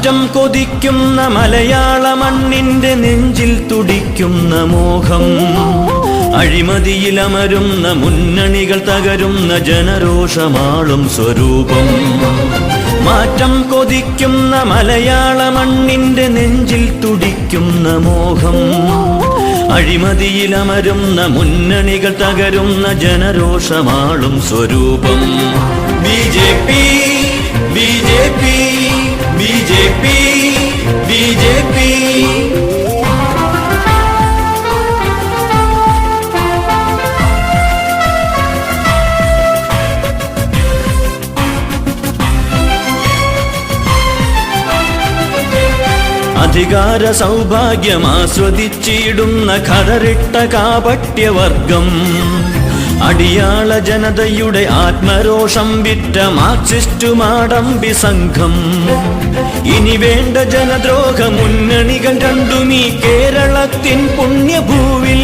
മാറ്റം കൊതിക്കുന്ന മലയാള മണ്ണിന്റെ നെഞ്ചിൽ തുടിക്കുന്ന മോഹം, അഴിമതിയിലമരുന്ന മുന്നണികൾ തകരുന്ന ജനരോഷമാളും സ്വരൂപം. മാറ്റം കൊതിക്കുന്ന മലയാള മണ്ണിന്റെ നെഞ്ചിൽ തുടിക്കുന്ന മോഹം, അഴിമതിയിലമരുന്ന മുന്നണികൾ തകരുന്ന ജനരോഷമാളും സ്വരൂപം. BJP BJP BJP BJP. അധികാര സൗഭാഗ്യമാസ്വദിച്ചിടുന്ന ഖദറിട്ട കാപട്യവർഗം, അടിയാള ജനതയുടെ ആത്മരോഷം വിറ്റ മാർക്സിസ്റ്റു മാടമ്പി സംഘം. ഇനി വേണ്ട ജനദ്രോഹ മുന്നണികൾ രണ്ടുമീ കേരളത്തിൻ പുണ്യഭൂവിൽ.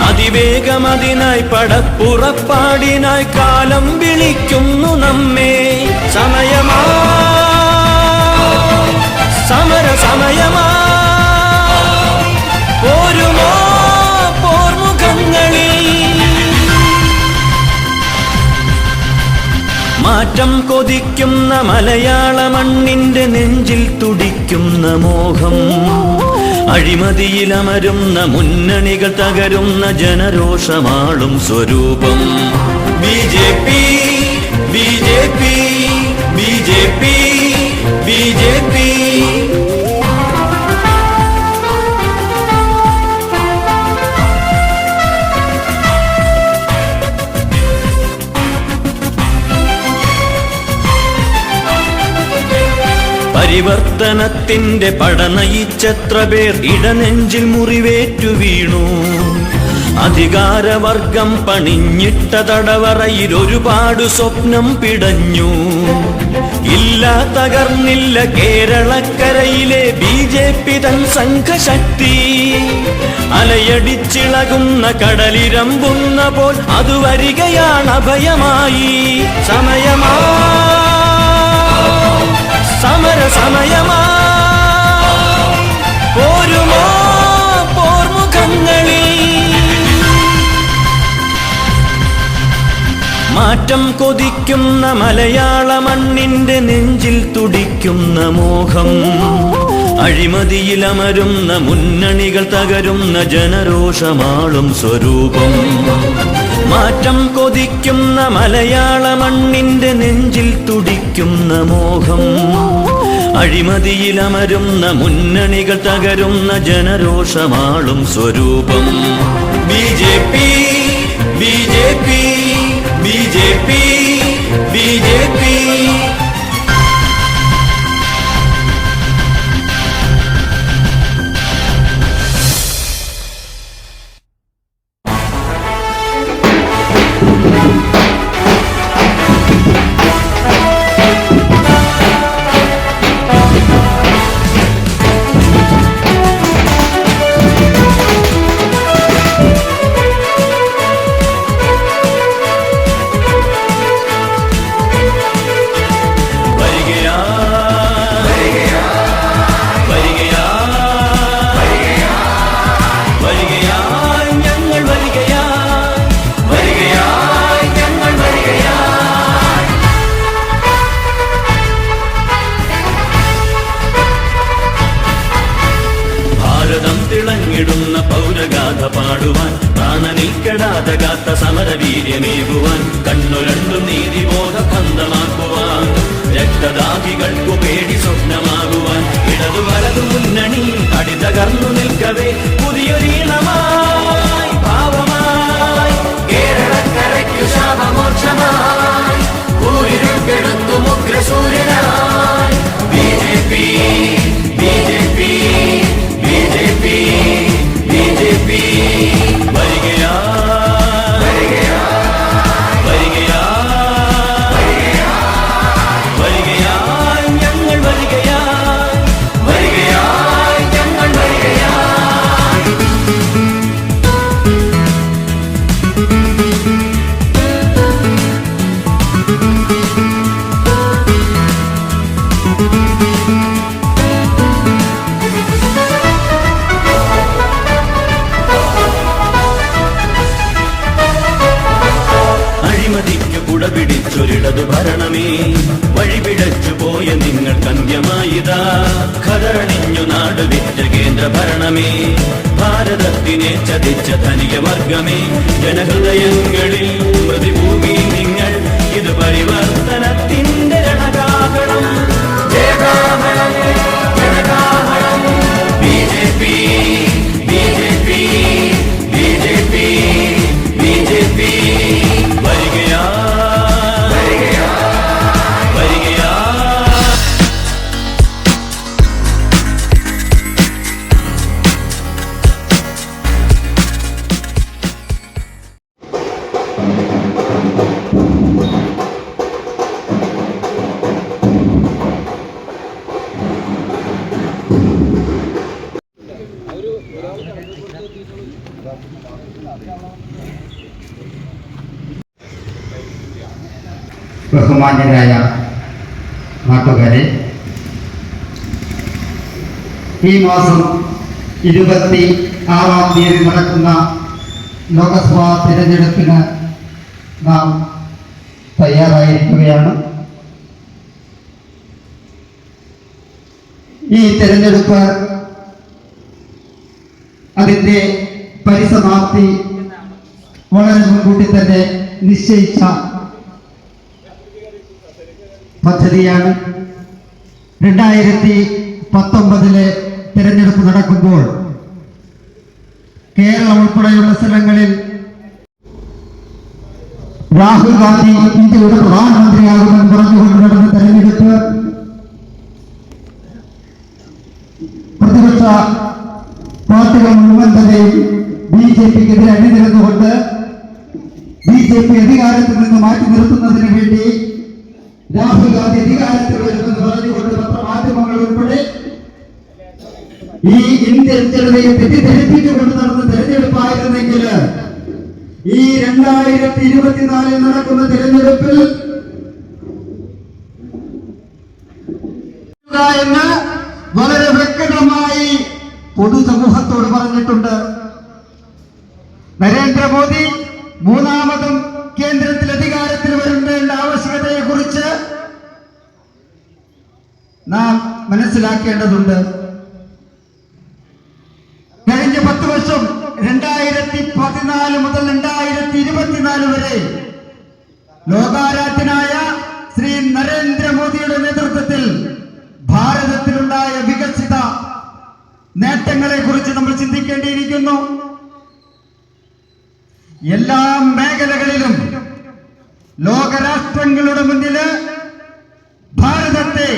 അതിവേഗം അതിനായി പടപ്പുറപ്പാടിനായി കാലം വിളിക്കുന്നു നമ്മെ. സമയമാ സമര സമയമാ പോരുമോ പോർമുഖങ്ങളിൽ. മാറ്റം കൊതിക്കുന്ന മലയാള മണ്ണിന്റെ നെഞ്ചിൽ തുടിക്കുന്ന മോഹം, അഴിമതിയിലമരുന്ന മുന്നണികൾ തകരുന്ന ജനരോഷമാളും സ്വരൂപം. BJP BJP BJP BJP. പരിവർത്തനത്തിന്റെ പടനയിച്ചെത്ര പേർ ഇടനെഞ്ചിൽ മുറിവേറ്റു വീണു. അധികാരവർഗം പണിഞ്ഞിട്ട തടവറയിൽ ഒരുപാട് സ്വപ്നം പിടഞ്ഞു. ഇല്ല തകർന്നില്ല കേരളക്കരയിലെ BJP തൻ സംഘശക്തി. അലയടിച്ചിളകുന്ന കടലിരമ്പുന്ന പോൽ അത് വരികയാണ് അഭയമായി. സമയമാ സമര സമയമാ പോരുമോ പോർമുഖങ്ങളിൽ. മാറ്റം കൊതിക്കുന്ന മലയാള മണ്ണിന്റെ നെഞ്ചിൽ തുടിക്കുന്ന മോഹം, അഴിമതിയിലമരുന്ന മുന്നണികൾ തകരുന്ന ജനരോഷമാളും സ്വരൂപം. മാറ്റം കൊതിക്കുന്ന മലയാള മണ്ണിന്റെ നെഞ്ചിൽ തുടിക്കുന്ന മോഹം, അഴിമതിയിലമരുന്ന മുന്നണികൾ തകരുന്ന ജനരോഷമാളും സ്വരൂപം. BJP BJP BJP BJP. തിളങ്ങിടുന്ന പൗരഗാഥ പാടുവാൻ, പ്രാണനിൽക്കെടാതെ കാത്ത സമരവീര്യമേകുവാൻ, കണ്ണുരണ്ടും നീതിബോധ ബന്ധമാക്കുവാൻ, രക്തദാഹികൾക്കു പേടി സ്വപ്നമാകുവാൻ, ഇടതു വലതു മുന്നണി അടിതകർന്നു നിൽക്കവേ പുതിയൊരീണമായി ഭാവമായി കേരളക്കരയ്ക്കു ശാപമോക്ഷമായി ൂരിരുൾക്കെടുത്തു മുഗ്രസൂര്യനായി. BJP BJP BJP BJP. വരികയാ വരികയാ വരികയാ വരികയാ ഞങ്ങൾ വരികയാ വരികയാ ഞങ്ങൾ വരികയാ. പിടിച്ചൊരിടതു ഭരണമേ, വഴിപിടച്ചു പോയ നിങ്ങൾക്കന്ത്യമായിതാ. ഖദറണിഞ്ഞു നാട് വിറ്റ കേന്ദ്ര ഭരണമേ, ഭാരതത്തിനെ ചതിച്ച ധനികവർഗമേ, ജനഹൃദയങ്ങളിൽ മൃതിഭൂമി നിങ്ങൾ. ഇത് പരിവർത്തനത്തിന്റെ രണകാഹളം, ജയകാഹളം ജനകാഹളം. BJP BJP BJP BJP വരികയാ വരികയാ വരികയാ. ബഹുമാന്യരായ നാട്ടുകാരെ, ഈ മാസം 26-ാം തീയതി നടക്കുന്ന ലോക്സഭാ തിരഞ്ഞെടുപ്പിന് നാം തയ്യാറായിരിക്കുകയാണ്. ഈ തിരഞ്ഞെടുപ്പ് അതിൻ്റെ പരിസമാപ്തി വളരെ മുൻകൂട്ടി തന്നെ നിശ്ചയിച്ച പദ്ധതിയാണ്. 2019 തിരഞ്ഞെടുപ്പ് നടക്കുമ്പോൾ കേരളം ഉൾപ്പെടെയുള്ള സ്ഥലങ്ങളിൽ രാഹുൽ ഗാന്ധി ഇന്ത്യയുടെ പ്രധാനമന്ത്രിയാകുമെന്ന് പറഞ്ഞുകൊണ്ട് നടന്ന തെരഞ്ഞെടുപ്പ് പ്രതിപക്ഷ പാർട്ടികൾ മുഴുവൻ തന്നെയും BJPക്കെതിരെ അണിനിരന്നുകൊണ്ട് BJP അധികാരത്തിൽ നിന്ന് മാറ്റി നിർത്തുന്നതിന് വേണ്ടി രാഹുൽ ഗാന്ധി അധികാരത്തിൽ വരുമെന്ന് പറഞ്ഞുകൊണ്ട് പത്രമാധ്യമങ്ങൾ ഉൾപ്പെടെ ഈ ഇന്ത്യൻ ജനതയെ തെറ്റിദ്ധരിപ്പിച്ചുകൊണ്ട് നടന്ന തെരഞ്ഞെടുപ്പായിരുന്നെങ്കിൽ ഈ 2024 നടക്കുന്ന തെരഞ്ഞെടുപ്പിൽ എന്ന് വളരെ വ്യക്തമായി പൊതുസമൂഹത്തോട് പറഞ്ഞിട്ടുണ്ട്. നരേന്ദ്രമോദി മൂന്നാമതും കേന്ദ്രത്തിൽ അധികാരത്തിൽ വരേണ്ട ആവശ്യകതയെ കുറിച്ച് നാം മനസ്സിലാക്കേണ്ടതുണ്ട്. കഴിഞ്ഞ 10 വർഷം 2014 മുതൽ 2024 വരെ ലോകാരാധ്യനായ ശ്രീ നരേന്ദ്രമോദിയുടെ നേതൃത്വത്തിൽ ഭാരതത്തിലുണ്ടായ വികസിത നേട്ടങ്ങളെ കുറിച്ച് നമ്മൾ ചിന്തിക്കേണ്ടിയിരിക്കുന്നു. എല്ലാ മേഖലകളിലും ലോകരാഷ്ട്രങ്ങളുടെ മുന്നില് ഭാരതത്തെ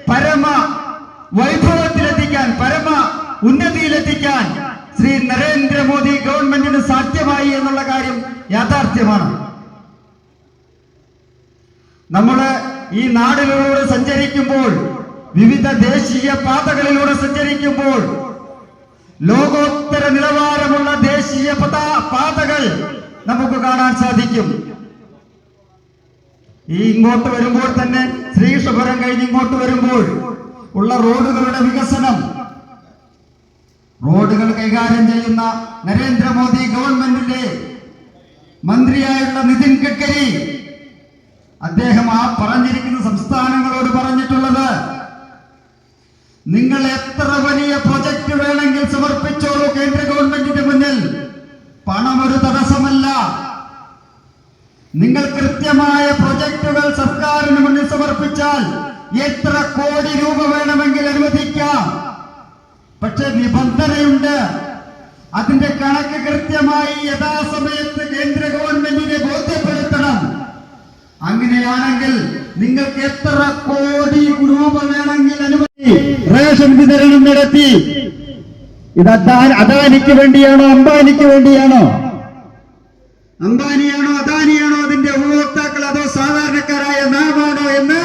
പരമ വൈഭവത്തിലെത്തിക്കാൻ, പരമ ഉന്നതിയിലെത്തിക്കാൻ ശ്രീ നരേന്ദ്രമോദി ഗവൺമെന്റിന് സാധ്യമായി എന്നുള്ള കാര്യം യാഥാർത്ഥ്യമാണ്. നമ്മള് ഈ നാടിലൂടെ സഞ്ചരിക്കുമ്പോൾ, വിവിധ ദേശീയ പാതകളിലൂടെ സഞ്ചരിക്കുമ്പോൾ ലോകോത്തര നിലവാരമുള്ള ദേശീയ പാതകൾ നമുക്ക് കാണാൻ സാധിക്കും. ഈ ഇങ്ങോട്ട് വരുമ്പോൾ തന്നെ ശ്രീകൃഷ്ണപുരം കഴിഞ്ഞ് ഇങ്ങോട്ട് വരുമ്പോൾ ഉള്ള റോഡുകളുടെ വികസനം, റോഡുകൾ കൈകാര്യം ചെയ്യുന്ന നരേന്ദ്രമോദി ഗവൺമെന്റിന്റെ മന്ത്രിയായുള്ള നിതിൻ ഗഡ്കരി അദ്ദേഹം ആ പറഞ്ഞിരിക്കുന്ന സംസ്ഥാനങ്ങളോട് പറഞ്ഞിട്ടുള്ളത്, നിങ്ങൾ എത്ര വലിയ പ്രൊജക്ട് വേണമെങ്കിൽ സമർപ്പിച്ചോളൂ കേന്ദ്ര ഗവൺമെന്റിന്റെ മുന്നിൽ, പണം ഒരു തടസ്സമല്ല. നിങ്ങൾ കൃത്യമായ പ്രൊജക്ടുകൾ സർക്കാരിന് മുന്നിൽ സമർപ്പിച്ചാൽ എത്ര കോടി രൂപ വേണമെങ്കിൽ അനുവദിക്കാം. പക്ഷെ നിബന്ധനയുണ്ട്, അതിന്റെ കണക്ക് കൃത്യമായി യഥാസമയത്ത് കേന്ദ്ര ഗവൺമെന്റിനെ ബോധ്യപ്പെടുത്തണം. അങ്ങനെയാണെങ്കിൽ നിങ്ങൾക്ക് എത്ര കോടി രൂപ വേണമെങ്കിൽ അനുവദി. റേഷൻ വിതരണം നടത്തി. ഇത് അദാനിക്ക് വേണ്ടിയാണോ അംബാനിക്ക് വേണ്ടിയാണോ? അംബാനിയാണോ അദാനിയാണോ അതിന്റെ ഉപഭോക്താക്കൾ, അതോ സാധാരണക്കാരായ നാമാണോ എന്ന്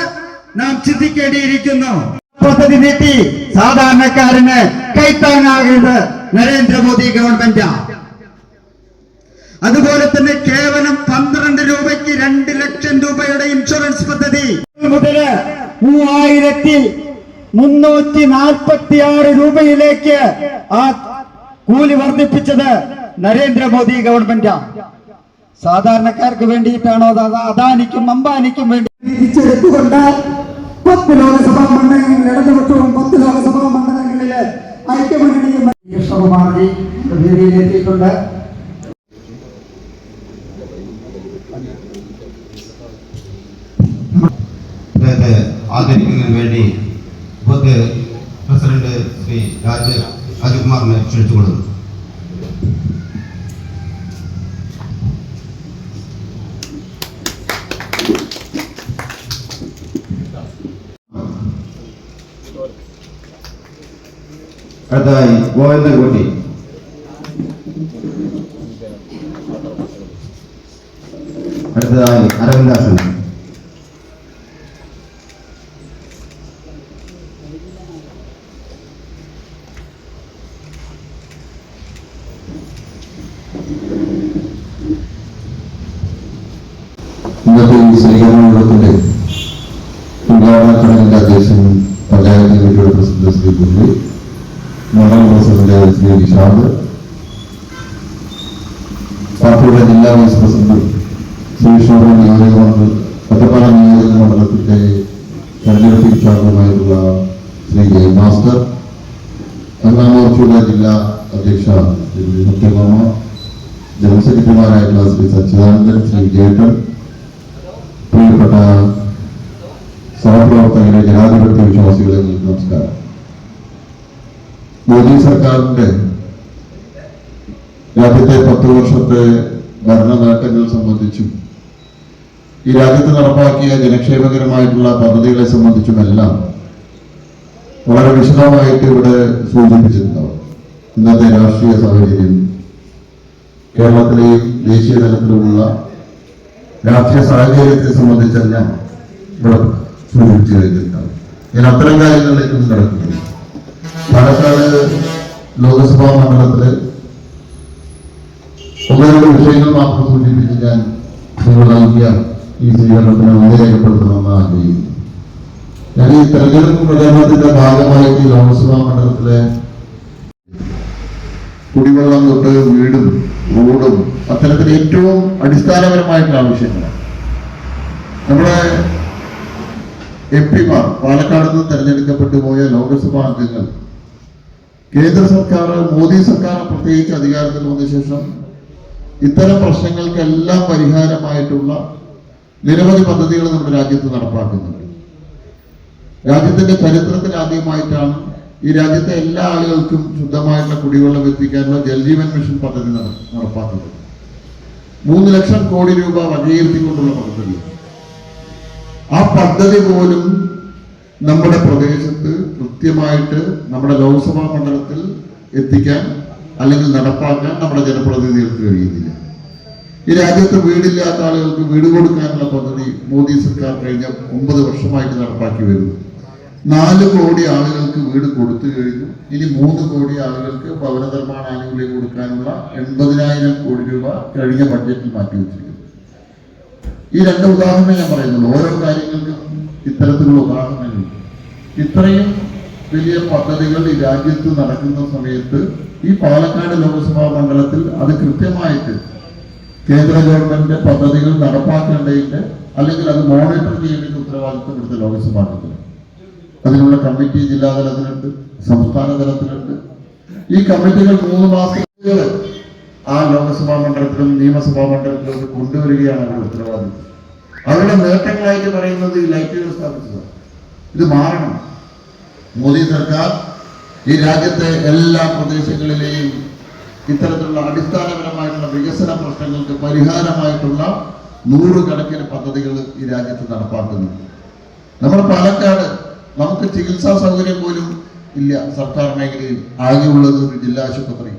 നാം ചിന്തിക്കേണ്ടിയിരിക്കുന്നു. പദ്ധതി നീട്ടി സാധാരണക്കാരന് കൈത്താങ്ങാകുന്നത് നരേന്ദ്രമോദി ഗവൺമെന്റ്. അതുപോലെ തന്നെ കേവലം 12 രൂപയ്ക്ക് 2 ലക്ഷം രൂപയുടെ ഇൻഷുറൻസ് പദ്ധതി മുതല് 3346 രൂപയിലേക്ക് ആ കൂലി വർദ്ധിപ്പിച്ചത് നരേന്ദ്രമോദി ഗവൺമെന്റ്. സാധാരണക്കാർക്ക് വേണ്ടിയിട്ടാണോ അദാനിക്കും അംബാനിക്കും വേണ്ടി തിരിച്ചെടുത്തുകൊണ്ട് 10 ലോകസഭാ മണ്ഡലങ്ങളിൽ ഇടതുപക്ഷവും 10 ലോകസഭാ മണ്ഡലങ്ങളിലെ ഐക്യമുന്നണിയും കൃഷ്ണകുമാർജി വേദിയിലെത്തിയിട്ടുണ്ട്. ആദരിക്കുന്നതിന് വേണ്ടി ബൂത്ത് പ്രസിഡന്റ് ശ്രീ രാജകുമാറിനെ ക്ഷണിച്ചുകൊള്ളുന്നു. അടുത്തതായി ഗോവിന്ദൻകുട്ടി. അടുത്തതായി അരവിന്ദാസൻ. ഇന്നത്തെ ഈ സ്വീകരണ യോഗത്തിന്റെ ഉദ്ഘാടന ചടങ്ങിന്റെ അധ്യക്ഷൻ പഞ്ചായത്ത് കമ്മിറ്റിയുടെ പ്രസിഡന്റ് ശ്രീ മുരളി, മണ്ഡലം പ്രസിഡന്റ് ശ്രീ വിശാദ്, പാർട്ടിയുടെ ജില്ലാ വൈസ് പ്രസിഡന്റ് ശ്രീ ഷോറ, ഒറ്റപ്പാലം നിയോജക മണ്ഡലത്തിന്റെ തെരഞ്ഞെടുപ്പ് ഇൻചാർജുമായിട്ടുള്ള ശ്രീ ജയ മാസ്റ്റർ, മോർച്ചയുടെ ജില്ലാ അധ്യക്ഷ ശ്രീ സത്യഭാമ, ജനറൽ സെക്രട്ടറിമാരായിട്ടുള്ള ശ്രീ സച്ചിദാനന്ദൻ, ശ്രീ ജേട്ടൻ, പ്രിയപ്പെട്ട സഹപ്രവർത്തകരെ, ജനാധിപത്യ വിശ്വാസികളെ, നമസ്കാരം. മോദി സർക്കാരിന്റെ രാജ്യത്തെ 10 വർഷത്തെ ഭരണ നേട്ടങ്ങൾ സംബന്ധിച്ചും ഈ രാജ്യത്ത് നടപ്പാക്കിയ ജനക്ഷേമകരമായിട്ടുള്ള പദ്ധതികളെ സംബന്ധിച്ചുമെല്ലാം വളരെ വിശദമായിട്ട് ഇവിടെ സൂചിപ്പിച്ചിട്ടുണ്ടാവും. ഇന്നത്തെ രാഷ്ട്രീയ സാഹചര്യം, കേരളത്തിലെയും ദേശീയ തലത്തിലുമുള്ള രാഷ്ട്രീയ സാഹചര്യത്തെ സംബന്ധിച്ചെല്ലാം ഇവിടെ സൂചിപ്പിച്ചു കഴിഞ്ഞിട്ടുണ്ടാവും. ഞാൻ അത്തരം കാര്യങ്ങളിലേക്കൊന്നും കിടക്കുന്നു. പാലക്കാട് ലോക്സഭാ മണ്ഡലത്തില് 1-2 വിഷയങ്ങൾ മാത്രം സൂചിപ്പിച്ച് ഞാൻ നിങ്ങൾ നൽകിയ ഈ സ്വീകരണത്തിന് നന്ദി രേഖപ്പെടുത്തണമെന്ന് ആഗ്രഹിക്കുന്നു. ഞാൻ ഈ തെരഞ്ഞെടുപ്പ് പ്രചരണത്തിന്റെ ഭാഗമായിട്ട് ഈ ലോക്സഭാ മണ്ഡലത്തിലെ കുടിവെള്ളം തൊട്ട് വീടും റോഡും അത്തരത്തിൽ ഏറ്റവും അടിസ്ഥാനപരമായിട്ടുള്ള ആവശ്യങ്ങളാണ്. നമ്മുടെ MP-മാർ, പാലക്കാട് നിന്ന് തെരഞ്ഞെടുക്കപ്പെട്ടു പോയ ലോക്സഭാ അംഗങ്ങൾ, കേന്ദ്ര സർക്കാർ, മോദി സർക്കാർ പ്രത്യേകിച്ച് അധികാരത്തിൽ വന്ന ശേഷം ഇത്തരം പ്രശ്നങ്ങൾക്കെല്ലാം പരിഹാരമായിട്ടുള്ള നിരവധി പദ്ധതികൾ നമ്മുടെ രാജ്യത്ത് നടപ്പാക്കുന്നുണ്ട്. രാജ്യത്തിന്റെ ചരിത്രത്തിൽ ആദ്യമായിട്ടാണ് ഈ രാജ്യത്തെ എല്ലാ ആളുകൾക്കും ശുദ്ധമായിട്ടുള്ള കുടിവെള്ളം എത്തിക്കാനുള്ള ജൽജീവൻ മിഷൻ പദ്ധതി നടപ്പാക്കുന്നത്. 3 ലക്ഷം കോടി രൂപ വകയിരുത്തിക്കൊണ്ടുള്ള പദ്ധതി. ആ പദ്ധതി പോലും നമ്മുടെ പ്രദേശത്ത് കൃത്യമായിട്ട് നമ്മുടെ ലോക്സഭാ മണ്ഡലത്തിൽ എത്തിക്കാൻ അല്ലെങ്കിൽ നടപ്പാക്കാൻ നമ്മുടെ ജനപ്രതിനിധികൾക്ക് കഴിയുന്നില്ല. ഈ രാജ്യത്ത് വീടില്ലാത്ത ആളുകൾക്ക് വീട് കൊടുക്കാനുള്ള പദ്ധതി മോദി സർക്കാർ കഴിഞ്ഞ 9 വർഷമായിട്ട് നടപ്പാക്കി വരുന്നു. 4 കോടി ആളുകൾക്ക് വീട് കൊടുത്തു കഴിഞ്ഞു. ഇനി 3 കോടി ആളുകൾക്ക് ഭവന നിർമ്മാണ ആനുകൂല്യം കൊടുക്കാനുള്ള 80,000 കോടി രൂപ കഴിഞ്ഞ ബഡ്ജറ്റിൽ മാറ്റിവെച്ചിരിക്കുന്നു. ഈ 2 ഉദാഹരണം ഞാൻ പറയുന്നുള്ളൂ. ഓരോ കാര്യങ്ങൾക്കും ഇത്തരത്തിലുള്ള ഉദാഹരണങ്ങൾ. ഇത്രയും വലിയ പദ്ധതികൾ ഈ രാജ്യത്ത് നടക്കുന്ന സമയത്ത് ഈ പാലക്കാട് ലോക്സഭാ മണ്ഡലത്തിൽ അത് കൃത്യമായിട്ട് കേന്ദ്ര ഗവൺമെന്റ് പദ്ധതികൾ നടപ്പാക്കേണ്ടതിന്റെ അല്ലെങ്കിൽ അത് മോണിറ്റർ ചെയ്യേണ്ട ഉത്തരവാദിത്വം എടുത്ത ലോക്സഭാ മണ്ഡലത്തിൽ അതിനുള്ള കമ്മിറ്റി ജില്ലാ തലത്തിലുണ്ട്, സംസ്ഥാന തലത്തിലുണ്ട്. ഈ കമ്മിറ്റികൾ 3 മാസങ്ങൾ ആ ലോക്സഭാ മണ്ഡലത്തിലും നിയമസഭാ മണ്ഡലത്തിലും കൊണ്ടുവരികയാണ് അവരുടെ ഉത്തരവാദിത്വം. അവരുടെ നേട്ടങ്ങളായിട്ട് പറയുന്നത് ഈ ലൈറ്റുകൾ സ്ഥാപിച്ചതാണ്. ഇത് മാറണം. മോദി സർക്കാർ ഈ രാജ്യത്തെ എല്ലാ പ്രദേശങ്ങളിലെയും ഇത്തരത്തിലുള്ള അടിസ്ഥാനപരമായിട്ടുള്ള വികസന പ്രശ്നങ്ങൾക്ക് പരിഹാരമായിട്ടുള്ള 100 കണക്കിന് പദ്ധതികൾ ഈ രാജ്യത്ത് നടപ്പാക്കുന്നു. നമ്മുടെ പാലക്കാട് നമുക്ക് ചികിത്സാ സൗകര്യം പോലും ഇല്ല. സർക്കാർ മേഖലയിൽ ആകെയുള്ളത് ഒരു ജില്ലാ ആശുപത്രി.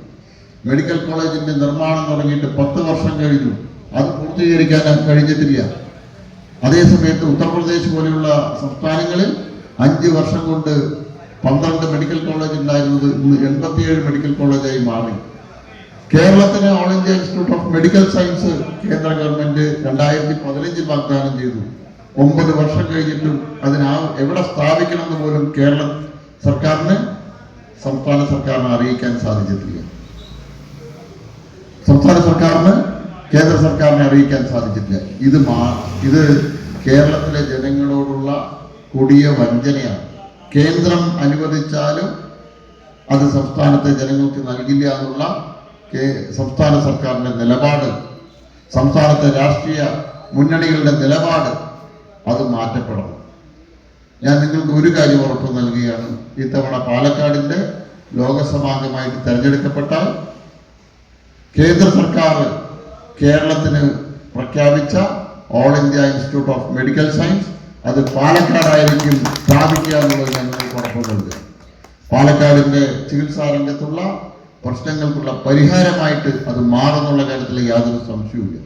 മെഡിക്കൽ കോളേജിന്റെ നിർമ്മാണം തുടങ്ങിയിട്ട് 10 വർഷം കഴിഞ്ഞു. അത് പൂർത്തീകരിക്കാൻ കഴിഞ്ഞിട്ടില്ല. അതേസമയത്ത് ഉത്തർപ്രദേശ് പോലെയുള്ള സംസ്ഥാനങ്ങളിൽ 5 വർഷം കൊണ്ട് 12 മെഡിക്കൽ കോളേജ് ഉണ്ടായിരുന്നത് ഇന്ന് 87 മെഡിക്കൽ കോളേജായി മാറി. കേരളത്തിന് all India institute of medical science കേന്ദ്ര ഗവൺമെന്റ് 2015 വാഗ്ദാനം ചെയ്തു. 9 വർഷം കഴിഞ്ഞിട്ടും എവിടെ സ്ഥാപിക്കണമെന്ന് പോലും കേരള സർക്കാരിന്, സംസ്ഥാന സർക്കാരിനെ അറിയിക്കാൻ സാധിച്ചിട്ടില്ല. സംസ്ഥാന സർക്കാരിന് കേന്ദ്ര സർക്കാരിനെ അറിയിക്കാൻ സാധിച്ചിട്ടില്ല. ഇത് കേരളത്തിലെ ജനങ്ങളോടുള്ള കൊടിയ വഞ്ചനയാണ്. കേന്ദ്രം അനുവദിച്ചാലും അത് സംസ്ഥാനത്തെ ജനങ്ങൾക്ക് നൽകില്ല എന്നുള്ള സംസ്ഥാന സർക്കാരിന്റെ നിലപാട്, സംസ്ഥാനത്തെ രാഷ്ട്രീയ മുന്നണികളുടെ നിലപാട് അത് മാറ്റപ്പെടണം. ഞാൻ നിങ്ങൾക്ക് ഒരു കാര്യം ഉറപ്പ് നൽകുകയാണ്. ഇത്തവണ പാലക്കാടിന്റെ ലോകസഭാംഗമായിട്ട് തെരഞ്ഞെടുക്കപ്പെട്ടാൽ കേന്ദ്ര സർക്കാർ കേരളത്തിന് പ്രഖ്യാപിച്ച all India institute of medical science അത് പാലക്കാടായിരിക്കും സ്ഥാപിക്കുക എന്നുള്ളത് ഞങ്ങൾക്ക് ഉറപ്പ് നൽകുക. പാലക്കാടിന്റെ ചികിത്സാ രംഗത്തുള്ള പ്രശ്നങ്ങൾക്കുള്ള പരിഹാരമായിട്ട് അത് മാറുന്നുള്ള കാര്യത്തിൽ യാതൊരു സംശയവുമില്ല.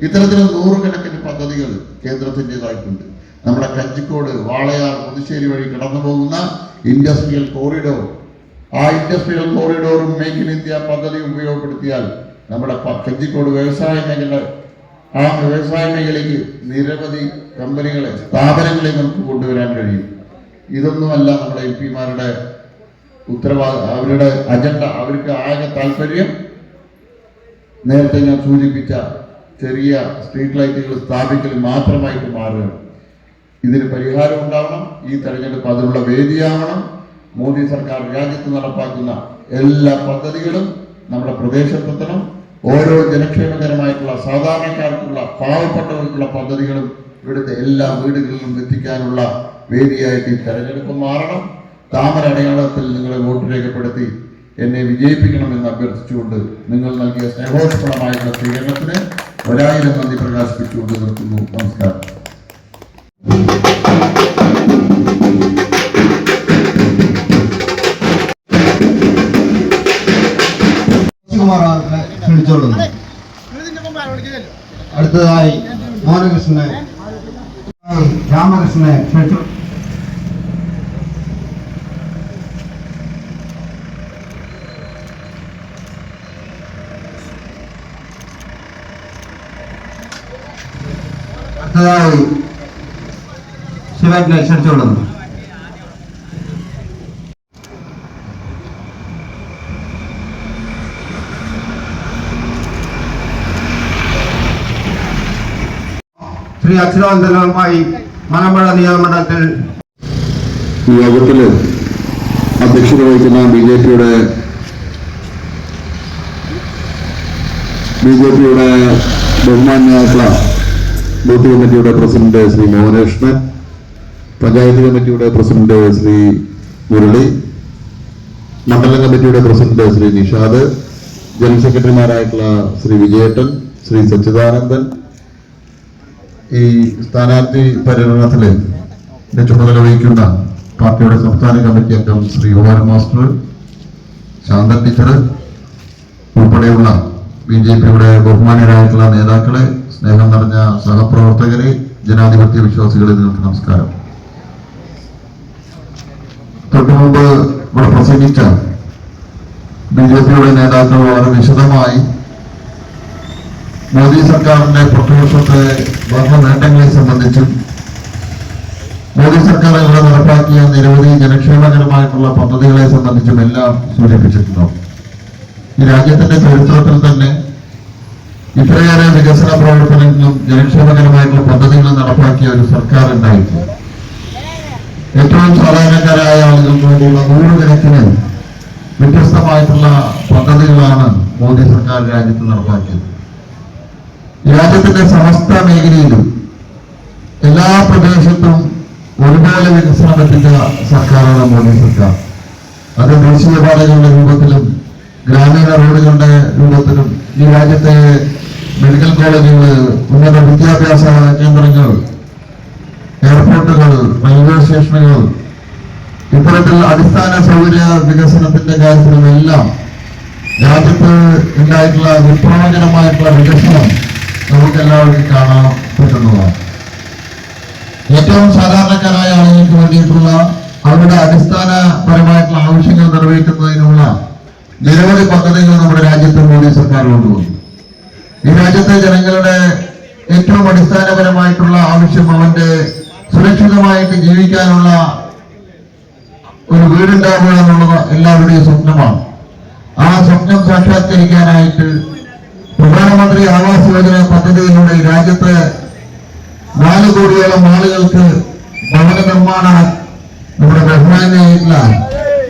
ഇത്തരത്തിൽ നൂറുകണക്കിന് പദ്ധതികൾ കേന്ദ്രത്തിൻ്റെതായിട്ടുണ്ട്. നമ്മുടെ കഞ്ചിക്കോട്, വാളയാർ, പുതുശ്ശേരി വഴി കടന്നു പോകുന്ന ഇൻഡസ്ട്രിയൽ കോറിഡോർ, ആ ഇൻഡസ്ട്രിയൽ കോറിഡോറും മേക്ക് ഇൻ ഇന്ത്യ പദ്ധതി ഉപയോഗപ്പെടുത്തിയാൽ നമ്മുടെ കഞ്ചിക്കോട് വ്യവസായ മേഖലയ്ക്ക് നിരവധി കമ്പനികളെ, സ്ഥാപനങ്ങളെ നമുക്ക് കൊണ്ടുവരാൻ കഴിയും. ഇതൊന്നുമല്ല നമ്മുടെ എം പിമാരുടെ അവരുടെ അജണ്ട. അവർക്ക് ആകെ താല്പര്യം നേരത്തെ ഞാൻ സൂചിപ്പിച്ച ചെറിയ സ്ട്രീറ്റ് ലൈറ്റുകൾ സ്ഥാപിക്കൽ മാത്രമായിട്ട് മാറുകയാണ്. ഇതിന് പരിഹാരം ഉണ്ടാവണം. ഈ തെരഞ്ഞെടുപ്പ് അതിനുള്ള വേദിയാവണം. മോദി സർക്കാർ രാജ്യത്ത് നടപ്പാക്കുന്ന എല്ലാ പദ്ധതികളും നമ്മുടെ പ്രദേശത്തെത്തണം. ഓരോ ജനക്ഷേമകരമായിട്ടുള്ള സാധാരണക്കാർക്കുള്ള പാവപ്പെട്ടവർക്കുള്ള പദ്ധതികളും ഇവിടുത്തെ എല്ലാ വീടുകളിലും എത്തിക്കാനുള്ള വേദിയായിട്ട് ഈ തെരഞ്ഞെടുപ്പ് മാറണം. താമര അടയാളത്തിൽ നിങ്ങളെ വോട്ട് രേഖപ്പെടുത്തി എന്നെ വിജയിപ്പിക്കണമെന്ന് അഭ്യർത്ഥിച്ചുകൊണ്ട് നിങ്ങൾ നൽകിയ സ്നേഹോഷ്മളമായിട്ടുള്ള സ്വീകരണത്തിന് 1000 നന്ദി പ്രകാശിപ്പിച്ചുകൊണ്ട് നിർത്തുന്നു. നമസ്കാരം. ക്ഷണിച്ചോളുന്നു. അടുത്തതായി രാമകൃഷ്ണനെ ക്ഷണിച്ചു. അടുത്തതായി ശിവനെ ക്ഷണിച്ചോളുന്നു. ശ്രീ അച്യുതാനന്ദനുമായി മലമ്പുഴ നിയോജകമണ്ഡലത്തിൽ യോഗത്തില് അധ്യക്ഷത വഹിക്കുന്ന ബി ജെ പിയുടെ ബഹുമാന്യായിട്ടുള്ള ബൂത്ത് കമ്മിറ്റിയുടെ പ്രസിഡന്റ് ശ്രീ മോഹനകൃഷ്ണൻ, പഞ്ചായത്ത് കമ്മിറ്റിയുടെ പ്രസിഡന്റ് ശ്രീ മുരളി, മണ്ഡലം കമ്മിറ്റിയുടെ പ്രസിഡന്റ് ശ്രീ നിഷാദ്, ജനറൽ സെക്രട്ടറിമാരായിട്ടുള്ള ശ്രീ വിജയേട്ടൻ, ശ്രീ സച്ചിദാനന്ദൻ, ഈ സ്ഥാനാർത്ഥി പര്യടനത്തില് ചുമതല വഹിക്കുന്ന പാർട്ടിയുടെ സംസ്ഥാന കമ്മിറ്റി അംഗം ശ്രീ കുമാരൻ മാസ്റ്റർ, ശാന്ത ടീച്ചർ ഉൾപ്പെടെയുള്ള BJPയുടെ ബഹുമാന്യരായിട്ടുള്ള നേതാക്കളെ, സ്നേഹം നിറഞ്ഞ സഹപ്രവർത്തകരെ, ജനാധിപത്യ വിശ്വാസികളെ, നിങ്ങൾക്ക് നമസ്കാരം. തൊട്ടുമുമ്പ് ഇവിടെ പ്രസംഗിച്ച BJPയുടെ നേതാക്കൾ വളരെ വിശദമായി മോദി സർക്കാരിന്റെ 10 വർഷത്തെ ഭരണ നേട്ടങ്ങളെ സംബന്ധിച്ചും മോദി സർക്കാർ ഇവിടെ നടപ്പാക്കിയ നിരവധി ജനക്ഷേമകരമായിട്ടുള്ള പദ്ധതികളെ സംബന്ധിച്ചും എല്ലാം സൂചിപ്പിച്ചിട്ടുണ്ടാവും. ഈ രാജ്യത്തിന്റെ ചരിത്രത്തിൽ തന്നെ ഇത്രയേറെ വികസന പ്രവർത്തനങ്ങളും ജനക്ഷേമകരമായിട്ടുള്ള പദ്ധതികളും നടപ്പാക്കിയ ഒരു സർക്കാർ ഉണ്ടായിട്ടില്ല. ഏറ്റവും സാധാരണക്കാരായ ആളുകൾക്ക് വേണ്ടിയുള്ള നൂറുകണക്കിന് വ്യത്യസ്തമായിട്ടുള്ള പദ്ധതികളാണ് മോദി സർക്കാർ രാജ്യത്ത് നടപ്പാക്കിയത്. രാജ്യത്തിന്റെ സമസ്ത മേഖലയിലും എല്ലാ പ്രദേശത്തും ഒരുപോലെ വികസനം എത്തിച്ച സർക്കാരാണ് മോദി സർക്കാർ. അത് ദേശീയപാതകളുടെ രൂപത്തിലും ഗ്രാമീണ റോഡുകളുടെ രൂപത്തിലും ഈ രാജ്യത്തെ മെഡിക്കൽ കോളേജുകൾ, ഉന്നത വിദ്യാഭ്യാസ കേന്ദ്രങ്ങൾ, എയർപോർട്ടുകൾ, റെയിൽവേ സ്റ്റേഷനുകൾ, ഇത്തരത്തിൽ അടിസ്ഥാന സൗകര്യ വികസനത്തിന്റെ കാര്യത്തിലുമെല്ലാം രാജ്യത്ത് ഉണ്ടായിട്ടുള്ള വിപ്ലവകരമായിട്ടുള്ള വികസനം നമുക്ക് എല്ലാവർക്കും കാണാൻ പറ്റുന്നതാണ്. ഏറ്റവും സാധാരണക്കാരായ ആളുകൾക്ക് വേണ്ടിയിട്ടുള്ള അവരുടെ അടിസ്ഥാനപരമായിട്ടുള്ള ആവശ്യങ്ങൾ നിറവേറ്റുന്നതിനുള്ള നിരവധി പദ്ധതികൾ നമ്മുടെ രാജ്യത്ത് മോദി സർക്കാർ കൊണ്ടുവന്നു. ഈ രാജ്യത്തെ ജനങ്ങളുടെ ഏറ്റവും അടിസ്ഥാനപരമായിട്ടുള്ള ആവശ്യം അവന്റെ സുരക്ഷിതമായിട്ട് ജീവിക്കാനുള്ള ഒരു വീടുണ്ടാവുക എന്നുള്ളത് എല്ലാവരുടെയും സ്വപ്നമാണ്. ആ സ്വപ്നം സാക്ഷാത്കരിക്കാനായിട്ട് പ്രധാനമന്ത്രി ആവാസ് യോജന പദ്ധതിയിലൂടെ രാജ്യത്ത് 4 കോടിയോളം ആളുകൾക്ക് ഭവന നിർമ്മാണ നമ്മുടെ ബഹുമാനായിട്ടുള്ള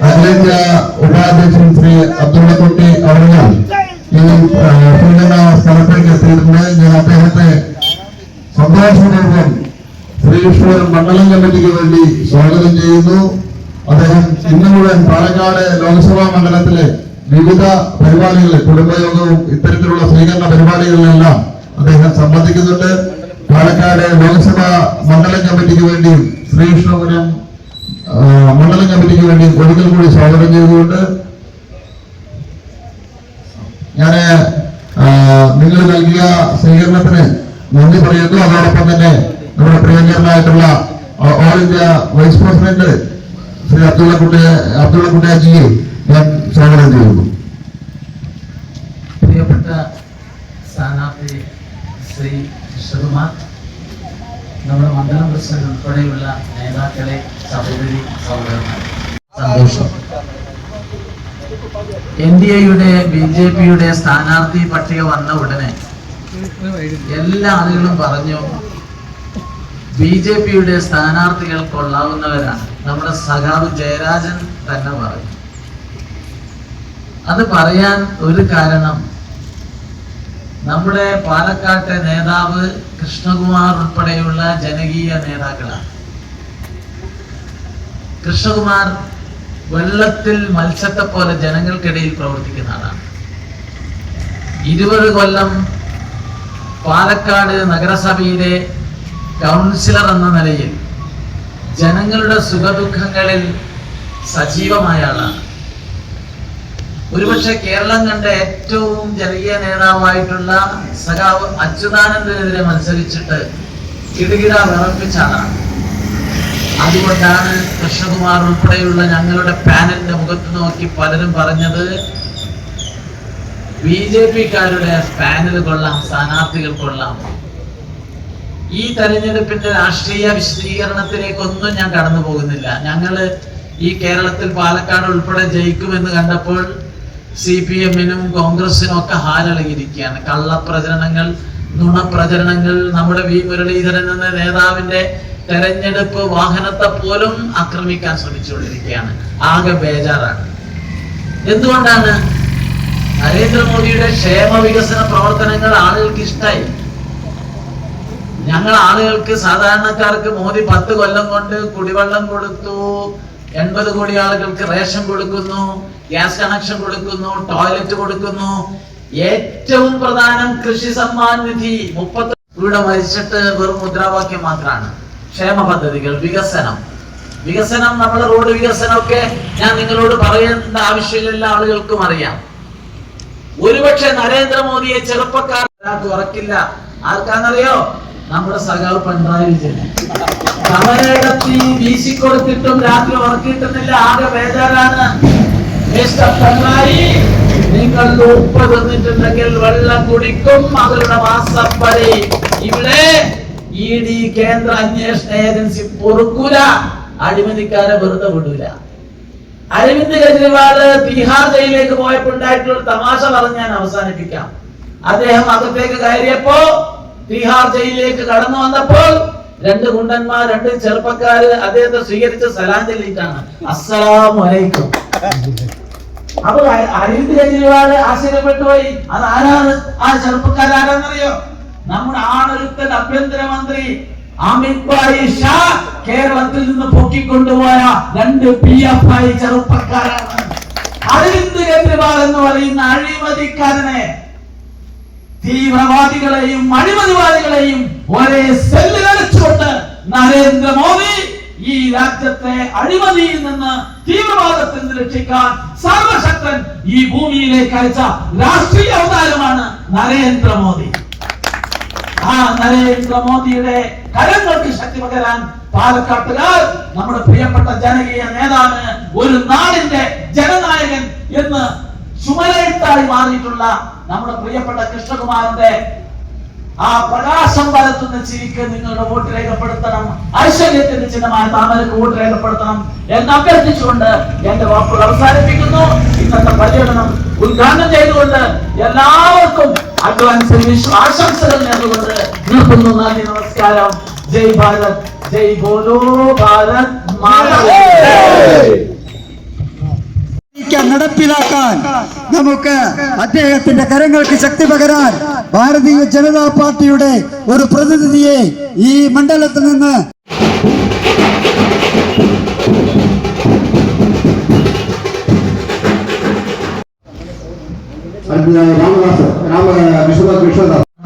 അഖിലേന്ത്യാ ഉപാധ്യക്ഷൻ ശ്രീ അബ്ദുള്ളക്കുട്ടി അവർ ഈ സൂചന സ്ഥലത്തേക്ക് എത്തിയിട്ടുണ്ട്. ഞാൻ അദ്ദേഹത്തെ സന്തോഷപൂർവ്വം ശ്രീകൃഷ്ണപുരം മണ്ഡലം കമ്മിറ്റിക്ക് വേണ്ടി സ്വാഗതം ചെയ്യുന്നു. അദ്ദേഹം ഇന്ന് മുഴുവൻ പാലക്കാട് ലോക്സഭാ മണ്ഡലത്തിലെ വിവിധ പരിപാടികളിൽ കുടുംബയോഗവും ഇത്തരത്തിലുള്ള സ്വീകരണ പരിപാടികളിലെല്ലാം അദ്ദേഹം സംബന്ധിക്കുന്നുണ്ട്. പാലക്കാട് ലോക്സഭാ മണ്ഡലം കമ്മിറ്റിക്ക് വേണ്ടിയും ശ്രീകൃഷ്ണപുരം മണ്ഡലം കമ്മിറ്റിക്ക് വേണ്ടിയും ഒരിക്കൽ കൂടി സ്വാഗതം ചെയ്തുകൊണ്ട് ഞാൻ നിങ്ങൾ നൽകിയ സ്വീകരണത്തിന് നന്ദി പറയുന്നു. അതോടൊപ്പം തന്നെ നമ്മുടെ പ്രിയങ്കരനായിട്ടുള്ള all India vice president Shri അബ്ദുള്ളക്കുട്ടിയെ ഞാൻ സ്വാഗതം ചെയ്യുന്നു. പ്രിയപ്പെട്ട സ്ഥാനാർത്ഥി ശ്രീ കൃഷ്ണകുമാർ, നമ്മുടെ മണ്ഡലം പ്രസിഡന്റ് ഉൾപ്പെടെയുള്ള നേതാക്കളെ, സഹോദരി സഹോദരന്മാരെ, സന്തോഷം. NDAയുടെ BJPയുടെ സ്ഥാനാർത്ഥി പട്ടിക വന്ന ഉടനെ എല്ലാ ആളുകളും പറഞ്ഞു BJPയുടെ സ്ഥാനാർത്ഥികൾ കൊള്ളാവുന്നവരാണ്. നമ്മുടെ സഖാവ് ജയരാജൻ തന്നെ പറഞ്ഞു. അത് പറയാൻ ഒരു കാരണം, നമ്മുടെ പാലക്കാട്ടെ നേതാവ് കൃഷ്ണകുമാർ ഉൾപ്പെടെയുള്ള ജനകീയ നേതാക്കളാണ്. കൃഷ്ണകുമാർ വെള്ളത്തിൽ മത്സ്യത്തെ പോലെ ജനങ്ങൾക്കിടയിൽ പ്രവർത്തിക്കുന്ന ആളാണ്. 20 കൊല്ലം പാലക്കാട് നഗരസഭയിലെ കൗൺസിലർ എന്ന നിലയിൽ ജനങ്ങളുടെ സുഖദുഃഖങ്ങളിൽ സജീവമായ ആളാണ്. ഒരുപക്ഷെ കേരളം കണ്ട ഏറ്റവും ജനകീയ നേതാവായിട്ടുള്ള സഖാവ് അച്യുതാനന്ദനെതിരെ മത്സരിച്ചിട്ട് കിടുകിട വിറപ്പിച്ച ആളാണ്. അതുകൊണ്ടാണ് കൃഷ്ണകുമാർ ഉൾപ്പെടെയുള്ള ഞങ്ങളുടെ പാനലിന്റെ മുഖത്ത് നോക്കി പലരും പറഞ്ഞത് BJPക്കാരുടെ പാനൽ കൊള്ളാം, സ്ഥാനാർത്ഥികൾ കൊള്ളാം. ഈ തെരഞ്ഞെടുപ്പിന്റെ രാഷ്ട്രീയ വിശദീകരണത്തിലേക്കൊന്നും ഞാൻ കടന്നു പോകുന്നില്ല. ഞങ്ങള് ഈ കേരളത്തിൽ പാലക്കാട് ഉൾപ്പെടെ ജയിക്കുമെന്ന് കണ്ടപ്പോൾ CPM-നും കോൺഗ്രസിനും ഒക്കെ ഹാലിളകിയിരിക്കുകയാണ്. കള്ളപ്രചരണങ്ങൾ, നുണപ്രചരണങ്ങൾ. നമ്മുടെ V. മുരളീധരൻ എന്ന നേതാവിന്റെ തെരഞ്ഞെടുപ്പ് വാഹനത്തെ പോലും ആക്രമിക്കാൻ ശ്രമിച്ചുകൊണ്ടിരിക്കുകയാണ്. ആകെ ബേജാറാണ്. എന്തുകൊണ്ടാണ്? നരേന്ദ്രമോദിയുടെ ക്ഷേമ വികസന പ്രവർത്തനങ്ങൾ ആളുകൾക്ക് ഇഷ്ടമായി. ഞങ്ങൾ ആളുകൾക്ക്, സാധാരണക്കാർക്ക് മോദി 10 കൊല്ലം കൊണ്ട് കുടിവെള്ളം കൊടുത്തു, 80 കോടി ആളുകൾക്ക് റേഷൻ കൊടുക്കുന്നു, ഗ്യാസ് കണക്ഷൻ കൊടുക്കുന്നു, ടോയ്ലറ്റ് കൊടുക്കുന്നു. ഏറ്റവും പ്രധാനം കൃഷി സമ്മാൻ നിധി 30 ഇവിടെ മരിച്ചിട്ട് വെറും മുദ്രാവാക്യം മാത്രമാണ്. ക്ഷേമ പദ്ധതികൾ, വികസനം, നമ്മുടെ റോഡ് വികസനമൊക്കെ ഞാൻ നിങ്ങളോട് പറയേണ്ട ആവശ്യമില്ല, ആളുകൾക്കും അറിയാം. ഒരുപക്ഷെ നരേന്ദ്രമോദിയെ ചെറുപ്പക്കാർക്ക് ഉറക്കില്ല. ആർക്കാന്നറിയോ? നമ്മുടെ സഖാവ് പിണറായി വിജയൻ. സമരത്തി വീശിക്കൊടുത്തിട്ടും രാത്രി ഉറക്കിട്ടുന്നില്ല, ആകെ ബേജാറാണ്. മിസ്റ്റർ പിണറായി, നിങ്ങൾ ഉപ്പ് തിന്നിട്ടുണ്ടെങ്കിൽ വെള്ളം കുടിക്കും, അവരുടെ മാസം വരെ ഇവിടെ ED കേന്ദ്ര അന്വേഷണ ഏജൻസി പൊറുക്കൂല, അഴിമതിക്കാരെ വെറുതെ വിടൂല. അരവിന്ദ് കെജ്രിവാള് തിഹാർ ജയിലിലേക്ക് പോയപ്പോൾ ഉണ്ടായിട്ടുള്ള ഒരു തമാശ പറഞ്ഞ് ഞാൻ അവസാനിപ്പിക്കാം. അദ്ദേഹം അകത്തേക്ക് കയറിയപ്പോ, തിഹാർ ജയിലിലേക്ക് കടന്നു വന്നപ്പോൾ 2 ഗുണ്ടന്മാർ, 2 ചെറുപ്പക്കാര് അദ്ദേഹത്തെ സ്വീകരിച്ച് സലാം ചൊല്ലിയിട്ടാണ് അസ്സലാമു അലൈക്കും. അപ്പൊ അരവിന്ദ് കെജ്രിവാള് ആശ്ചര്യപ്പെട്ടു പോയി. അത് ആരാണ്? ആ ചെറുപ്പക്കാരാണെന്നറിയോ? നമ്മുടെ ആണൊരുത്തൻ ആഭ്യന്തരമന്ത്രി അമിത് ഭായ് ഷാ കേരളത്തിൽ നിന്ന് പൊക്കിക്കൊണ്ടുപോയ 2 PFI ചെറുപ്പക്കാരാണ്. അരവിന്ദ് കെജ്രിവാൾ എന്ന് പറയുന്ന അഴിമതിക്കാരനെ, തീവ്രവാദികളെയും അഴിമതിവാദികളെയും ഒരേ സെല്ലിൽ അടച്ചുകൊണ്ട് നരേന്ദ്രമോദി ഈ രാജ്യത്തെ അഴിമതിയിൽ നിന്ന്, തീവ്രവാദത്തിൽ നിന്ന് രക്ഷിക്കാൻ സർവശക്തൻ ഈ ഭൂമിയിലേക്ക് അയച്ച രാഷ്ട്രീയ അവതാരമാണ് നരേന്ദ്രമോദി. ആ നരേന്ദ്രമോദിയുടെ കരങ്ങൾക്ക് ശക്തി പകരാൻ പാലക്കാട്ടുകാർ, നമ്മുടെ പ്രിയപ്പെട്ട ജനകീയ നേതാവ്, ഒരു നാടിന്റെ ജനനായകൻ എന്ന് ചുമലെഴുത്തായി മാറിയിട്ടുള്ള നമ്മുടെ പ്രിയപ്പെട്ട കൃഷ്ണകുമാറിന്റെ ആ പ്രകാശം പരത്തുന്ന ചിരിക്ക് നിങ്ങളുടെ വോട്ട് രേഖപ്പെടുത്തണം. ഐശ്വര്യത്തിന്റെ ചിഹ്നമായ താമരക്ക് വോട്ട് രേഖപ്പെടുത്തണം എന്ന് അഭ്യർത്ഥിച്ചുകൊണ്ട് എന്റെ വാക്കുകൾ അവസാനിപ്പിക്കുന്നു. ഇന്നത്തെ പര്യടനം ഉദ്ഘാടനം ചെയ്തുകൊണ്ട് എല്ലാവർക്കും അഡ്വാൻസ് ആശംസകൾ നേർന്നുകൊണ്ട് നിർത്തുന്നു. നന്ദി, നമസ്കാരം. ജയ് ഭാരത്, ജയ് ബോലോ ഭാരത് മാതാ. നടപ്പിലാക്കാൻ നമുക്ക് അദ്ദേഹത്തിന്റെ കരങ്ങൾക്ക് ശക്തി പകരാൻ ഭാരതീയ ജനതാ പാർട്ടിയുടെ ഒരു പ്രതിനിധിയെ ഈ മണ്ഡലത്തിൽ നിന്ന്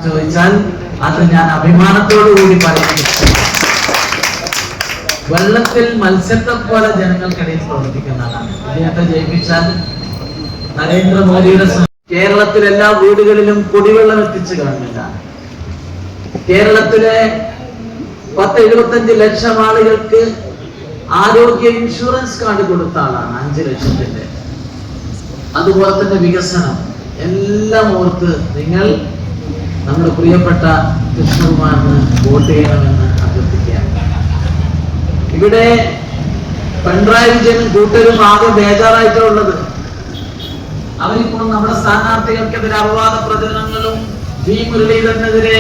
ചോദിച്ചാൽ അത് ഞാൻ അഭിമാനത്തോടു കൂടി പറയുന്നു. വെള്ളത്തിൽ മത്സ്യത്തെ പോലെ ജനങ്ങൾക്കിടയിൽ പ്രവർത്തിക്കുന്ന ആളാണ്. അദ്ദേഹത്തെ ജയിപ്പിച്ചാൽ നരേന്ദ്രമോദിയുടെ കേരളത്തിലെ എല്ലാ വീടുകളിലും കുടിവെള്ളം എത്തിച്ച് ഗവൺമെന്റാണ്. കേരളത്തിലെ 10-75 ലക്ഷം ആളുകൾക്ക് ആരോഗ്യ ഇൻഷുറൻസ് കാർഡ് കൊടുത്ത ആളാണ്, 5 ലക്ഷത്തിന്റെ. അതുപോലെ തന്നെ വികസനം എല്ലാം ഓർത്ത് നിങ്ങൾ നമ്മുടെ പ്രിയപ്പെട്ട കൃഷ്ണകുമാറിന് വോട്ട് ചെയ്യണമെന്ന് അഭ്യർത്ഥിക്കുകയാണ്. ഇവിടെ പിണറായി വിജയനും കൂട്ടരും ആകെ ബേജാറായിട്ടുള്ളത്. അവരിപ്പോൾ നമ്മുടെ സ്ഥാനാർത്ഥികൾക്കെതിരെ അപവാദ പ്രചരണങ്ങളും വി മുരളീധരനെതിരെ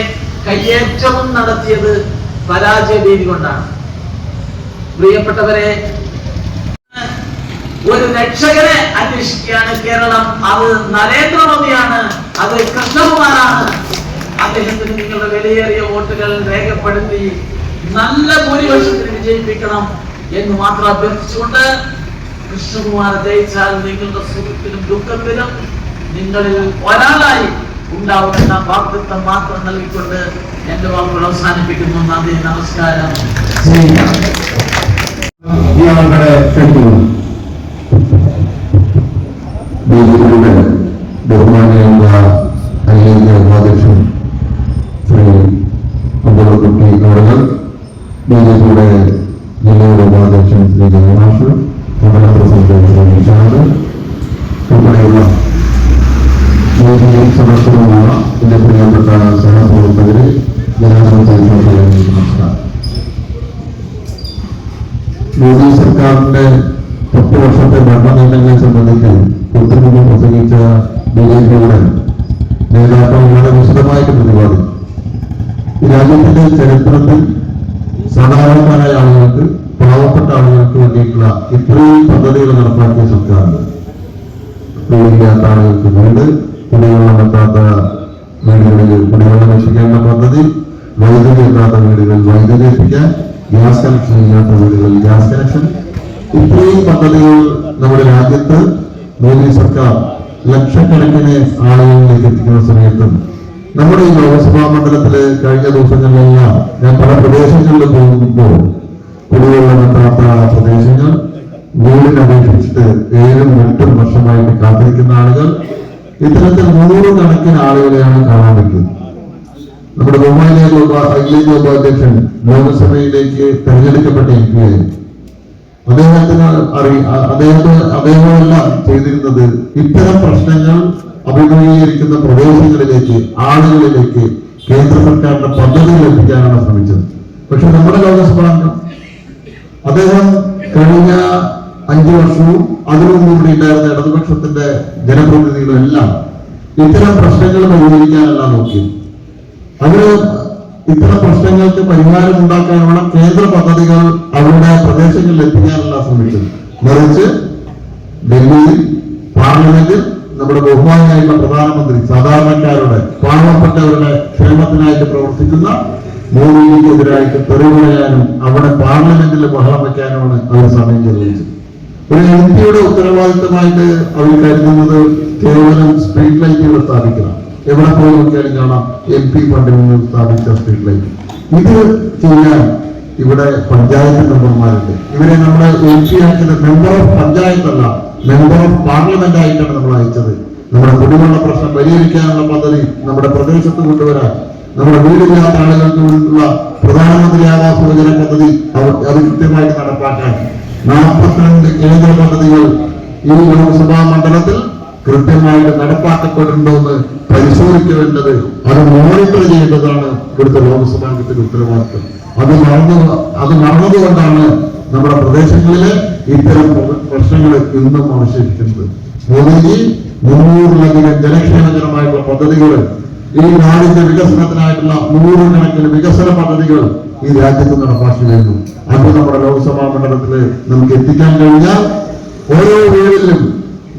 കയ്യേറ്റവും നടത്തിയത് പരാജയ ഭീതി കൊണ്ടാണ്. പ്രിയപ്പെട്ടവരെ, ഒരു രക്ഷകനെ അന്വേഷിക്കുകയാണ് കേരളം. അത് നരേന്ദ്രമോദിയാണ്, അത് കൃഷ്ണകുമാറാണ്. അദ്ദേഹത്തിന് നിങ്ങളുടെ വിലയേറിയ വോട്ടുകൾ രേഖപ്പെടുത്തി നല്ല ഭൂരിപക്ഷത്തിന് വിജയിപ്പിക്കണം എന്ന് മാത്രം അഭ്യർത്ഥിച്ചുകൊണ്ട്, കൃഷ്ണകുമാർ ജയിച്ചാൽ നിങ്ങളുടെ സുഖത്തിലും ദുഃഖത്തിലും നിങ്ങളിൽ ഒരാളായി ഉണ്ടാവുമെന്ന വാഗ്ദത്തം മാത്രം നൽകിക്കൊണ്ട് എന്റെ വാക്കുകൾ അവസാനിപ്പിക്കുന്നു. നന്ദി, നമസ്കാരം. ബഹുമാനിയായ ഐക്യ ഉപാധ്യക്ഷൻ ശ്രീ അബ്ദുള്ളക്കുട്ടി അവர்கள், ബിജെപിയുടെ ജില്ലയുടെ ഉപാധ്യക്ഷൻ ശ്രീ ജയമാഷ്, മണ്ഡല പ്രസിഡന്റ് ശ്രീ നിഷാദ് ഉൾപ്പെടെയുള്ള വേദിയിൽ സദസ്യരുമായ എന്റെ പ്രിയപ്പെട്ട സഹപ്രവർത്തകരെ, ജനാധിപത്യ നമസ്കാരം. മോദി സർക്കാരിന്റെ 10 വർഷത്തെ ഭരണനേട്ടങ്ങളെ സംബന്ധിച്ച് ഉത്തരവിൽ പ്രസംഗിച്ച ബിജെപിയുടെ നേതാക്കൾ വളരെ വിശദമായിട്ട് പ്രതിപാദിച്ചു. രാജ്യത്തിന്റെ ചരിത്രത്തിൽ സാധാരണക്കാരായ ആളുകൾക്ക്, പാവപ്പെട്ട ആളുകൾക്ക് വേണ്ടിയിട്ടുള്ള ഇത്രയും പദ്ധതികൾ നടപ്പാക്കിയ സർക്കാരുണ്ട്. വീടില്ലാത്ത ആളുകൾക്ക് വീട്, കുടിവെള്ളം എത്താത്ത വീടുകളിൽ കുടിവെള്ളം എത്തിക്കേണ്ട പദ്ധതി, വൈദ്യുതി എത്താത്ത വീടുകളിൽ വൈദ്യുതി എത്തിക്കാൻ, ഗ്യാസ് കണക്ഷൻ ഇല്ലാത്ത വീടുകളിൽ ഗ്യാസ് കണക്ഷൻ, ഇത്രയും പദ്ധതികൾ നമ്മുടെ രാജ്യത്ത് മോദി സർക്കാർ ലക്ഷക്കണക്കിന് ആളുകളിലേക്ക് എത്തിക്കുന്ന സമയത്തും നമ്മുടെ ഈ ലോക്സഭാ മണ്ഡലത്തിലെ കഴിഞ്ഞ ദിവസങ്ങളിലെല്ലാം ഞാൻ പല പ്രദേശങ്ങളിൽ പോകുമ്പോൾ കുടിവെള്ളം എത്താത്ത പ്രദേശങ്ങൾ വീടിന് അപേക്ഷിച്ചിട്ട് 7-8 വർഷമായിട്ട് കാത്തിരിക്കുന്ന ആളുകൾ, ഇത്തരത്തിൽ 100 കണക്കിന് ആളുകളെയാണ് കാണാൻ പറ്റുന്നത്. നമ്മുടെ ബഹുമാനിയ ഉപാധ്യക്ഷൻ ലോക്സഭയിലേക്ക് തെരഞ്ഞെടുക്കപ്പെട്ട MP അദ്ദേഹത്തിന് അദ്ദേഹമെല്ലാം ചെയ്തിരുന്നത് ഇത്തരം പ്രശ്നങ്ങൾ അഭിമുഖീകരിക്കുന്ന പ്രദേശങ്ങളിലേക്ക്, ആളുകളിലേക്ക് കേന്ദ്ര സർക്കാരിന്റെ പദ്ധതികൾ എത്തിക്കാനാണ് ശ്രമിച്ചത്. പക്ഷെ നമ്മുടെ ലോകസഭാംഗം അദ്ദേഹം കഴിഞ്ഞ 5 വർഷവും അതിനുമുമ്പ് ഇവിടെ ഉണ്ടായിരുന്ന ഇടതുപക്ഷത്തിന്റെ ജനപ്രതിനിധികളും എല്ലാം ഇത്തരം പ്രശ്നങ്ങൾ പരിഹരിക്കാനല്ല നോക്കിയത്. അവര് ഇത്തരം പ്രശ്നങ്ങൾക്ക് പരിഹാരം ഉണ്ടാക്കാനുള്ള കേന്ദ്ര പദ്ധതികൾ അവരുടെ പ്രദേശങ്ങളിൽ എത്തിക്കാനല്ല ശ്രമിച്ചത്. മറിച്ച് ഡൽഹിയിൽ പാർലമെന്റിൽ നമ്മുടെ ബഹുമാനായിട്ടുള്ള പ്രധാനമന്ത്രി സാധാരണക്കാരുടെ, പാവപ്പെട്ടവരുടെ ക്ഷേമത്തിനായിട്ട് പ്രവർത്തിക്കുന്ന മോദിക്കെതിരായിട്ട് തെറിവിളയാനും അവിടെ പാർലമെന്റിൽ ബഹളം വയ്ക്കാനുമാണ് അവർ സമയം ചെലവഴിച്ചത്. ഒരു MP ഉത്തരവാദിത്തമായിട്ട് അവർ കരുതുന്നത് കേവലം സ്ട്രീറ്റ് ലൈറ്റുകൾ സ്ഥാപിക്കണം. എവിടെ പോയി നോക്കിയാലും കാണാം MP ഫണ്ടിൽ നിന്ന് സ്ഥാപിച്ച സ്ട്രീറ്റ് ലൈറ്റ്. ഇത് ചെയ്യാൻ ഇവിടെ പഞ്ചായത്ത് മെമ്പർമാരുണ്ട്. ഇവരെ നമ്മുടെ MP ആക്കിയത് മെമ്പർ ഓഫ് പഞ്ചായത്തല്ല, മെമ്പർ ഓഫ് പാർലമെന്റ് ആയിട്ടാണ് നമ്മൾ അയച്ചത്. നമ്മുടെ കുടിവെള്ള പ്രശ്നം പരിഹരിക്കാനുള്ള പദ്ധതി നമ്മുടെ പ്രദേശത്ത് കൊണ്ടുവരാൻ, നമ്മുടെ വീടില്ലാത്ത ആളുകൾക്ക് വേണ്ടിയുള്ള പ്രധാനമന്ത്രി ആവാസ് യോജന പദ്ധതി അത് കൃത്യമായിട്ട് നടപ്പാക്കാൻ 42 കേന്ദ്ര പദ്ധതികൾ ഈ ലോക്സഭാ മണ്ഡലത്തിൽ കൃത്യമായിട്ട് നടപ്പാക്കപ്പെടുന്നുണ്ടോ എന്ന് പരിശോധിക്കേണ്ടത്, അത് മോണിറ്റർ ചെയ്യേണ്ടതാണ് ഇവിടുത്തെ ലോകസഭാംഗത്തിന്റെ ഉത്തരവാദിത്വം. അത് മറന്നതുകൊണ്ടാണ് നമ്മുടെ പ്രദേശങ്ങളിലെ ഇത്തരം പ്രശ്നങ്ങൾ ഇന്നും അവശേഷിക്കുന്നത്. മോദിജി 300-ലധികം ജനക്ഷേമകരമായിട്ടുള്ള പദ്ധതികൾ, ഈ നാടിന്റെ വികസനത്തിനായിട്ടുള്ള 100 കണക്കിന് വികസന പദ്ധതികൾ ഈ രാജ്യത്ത് നടപ്പാക്കി വരുന്നു. അത് നമ്മുടെ ലോക്സഭാ മണ്ഡലത്തിൽ നമുക്ക് എത്തിക്കാൻ കഴിഞ്ഞാൽ ഓരോ വീടിലും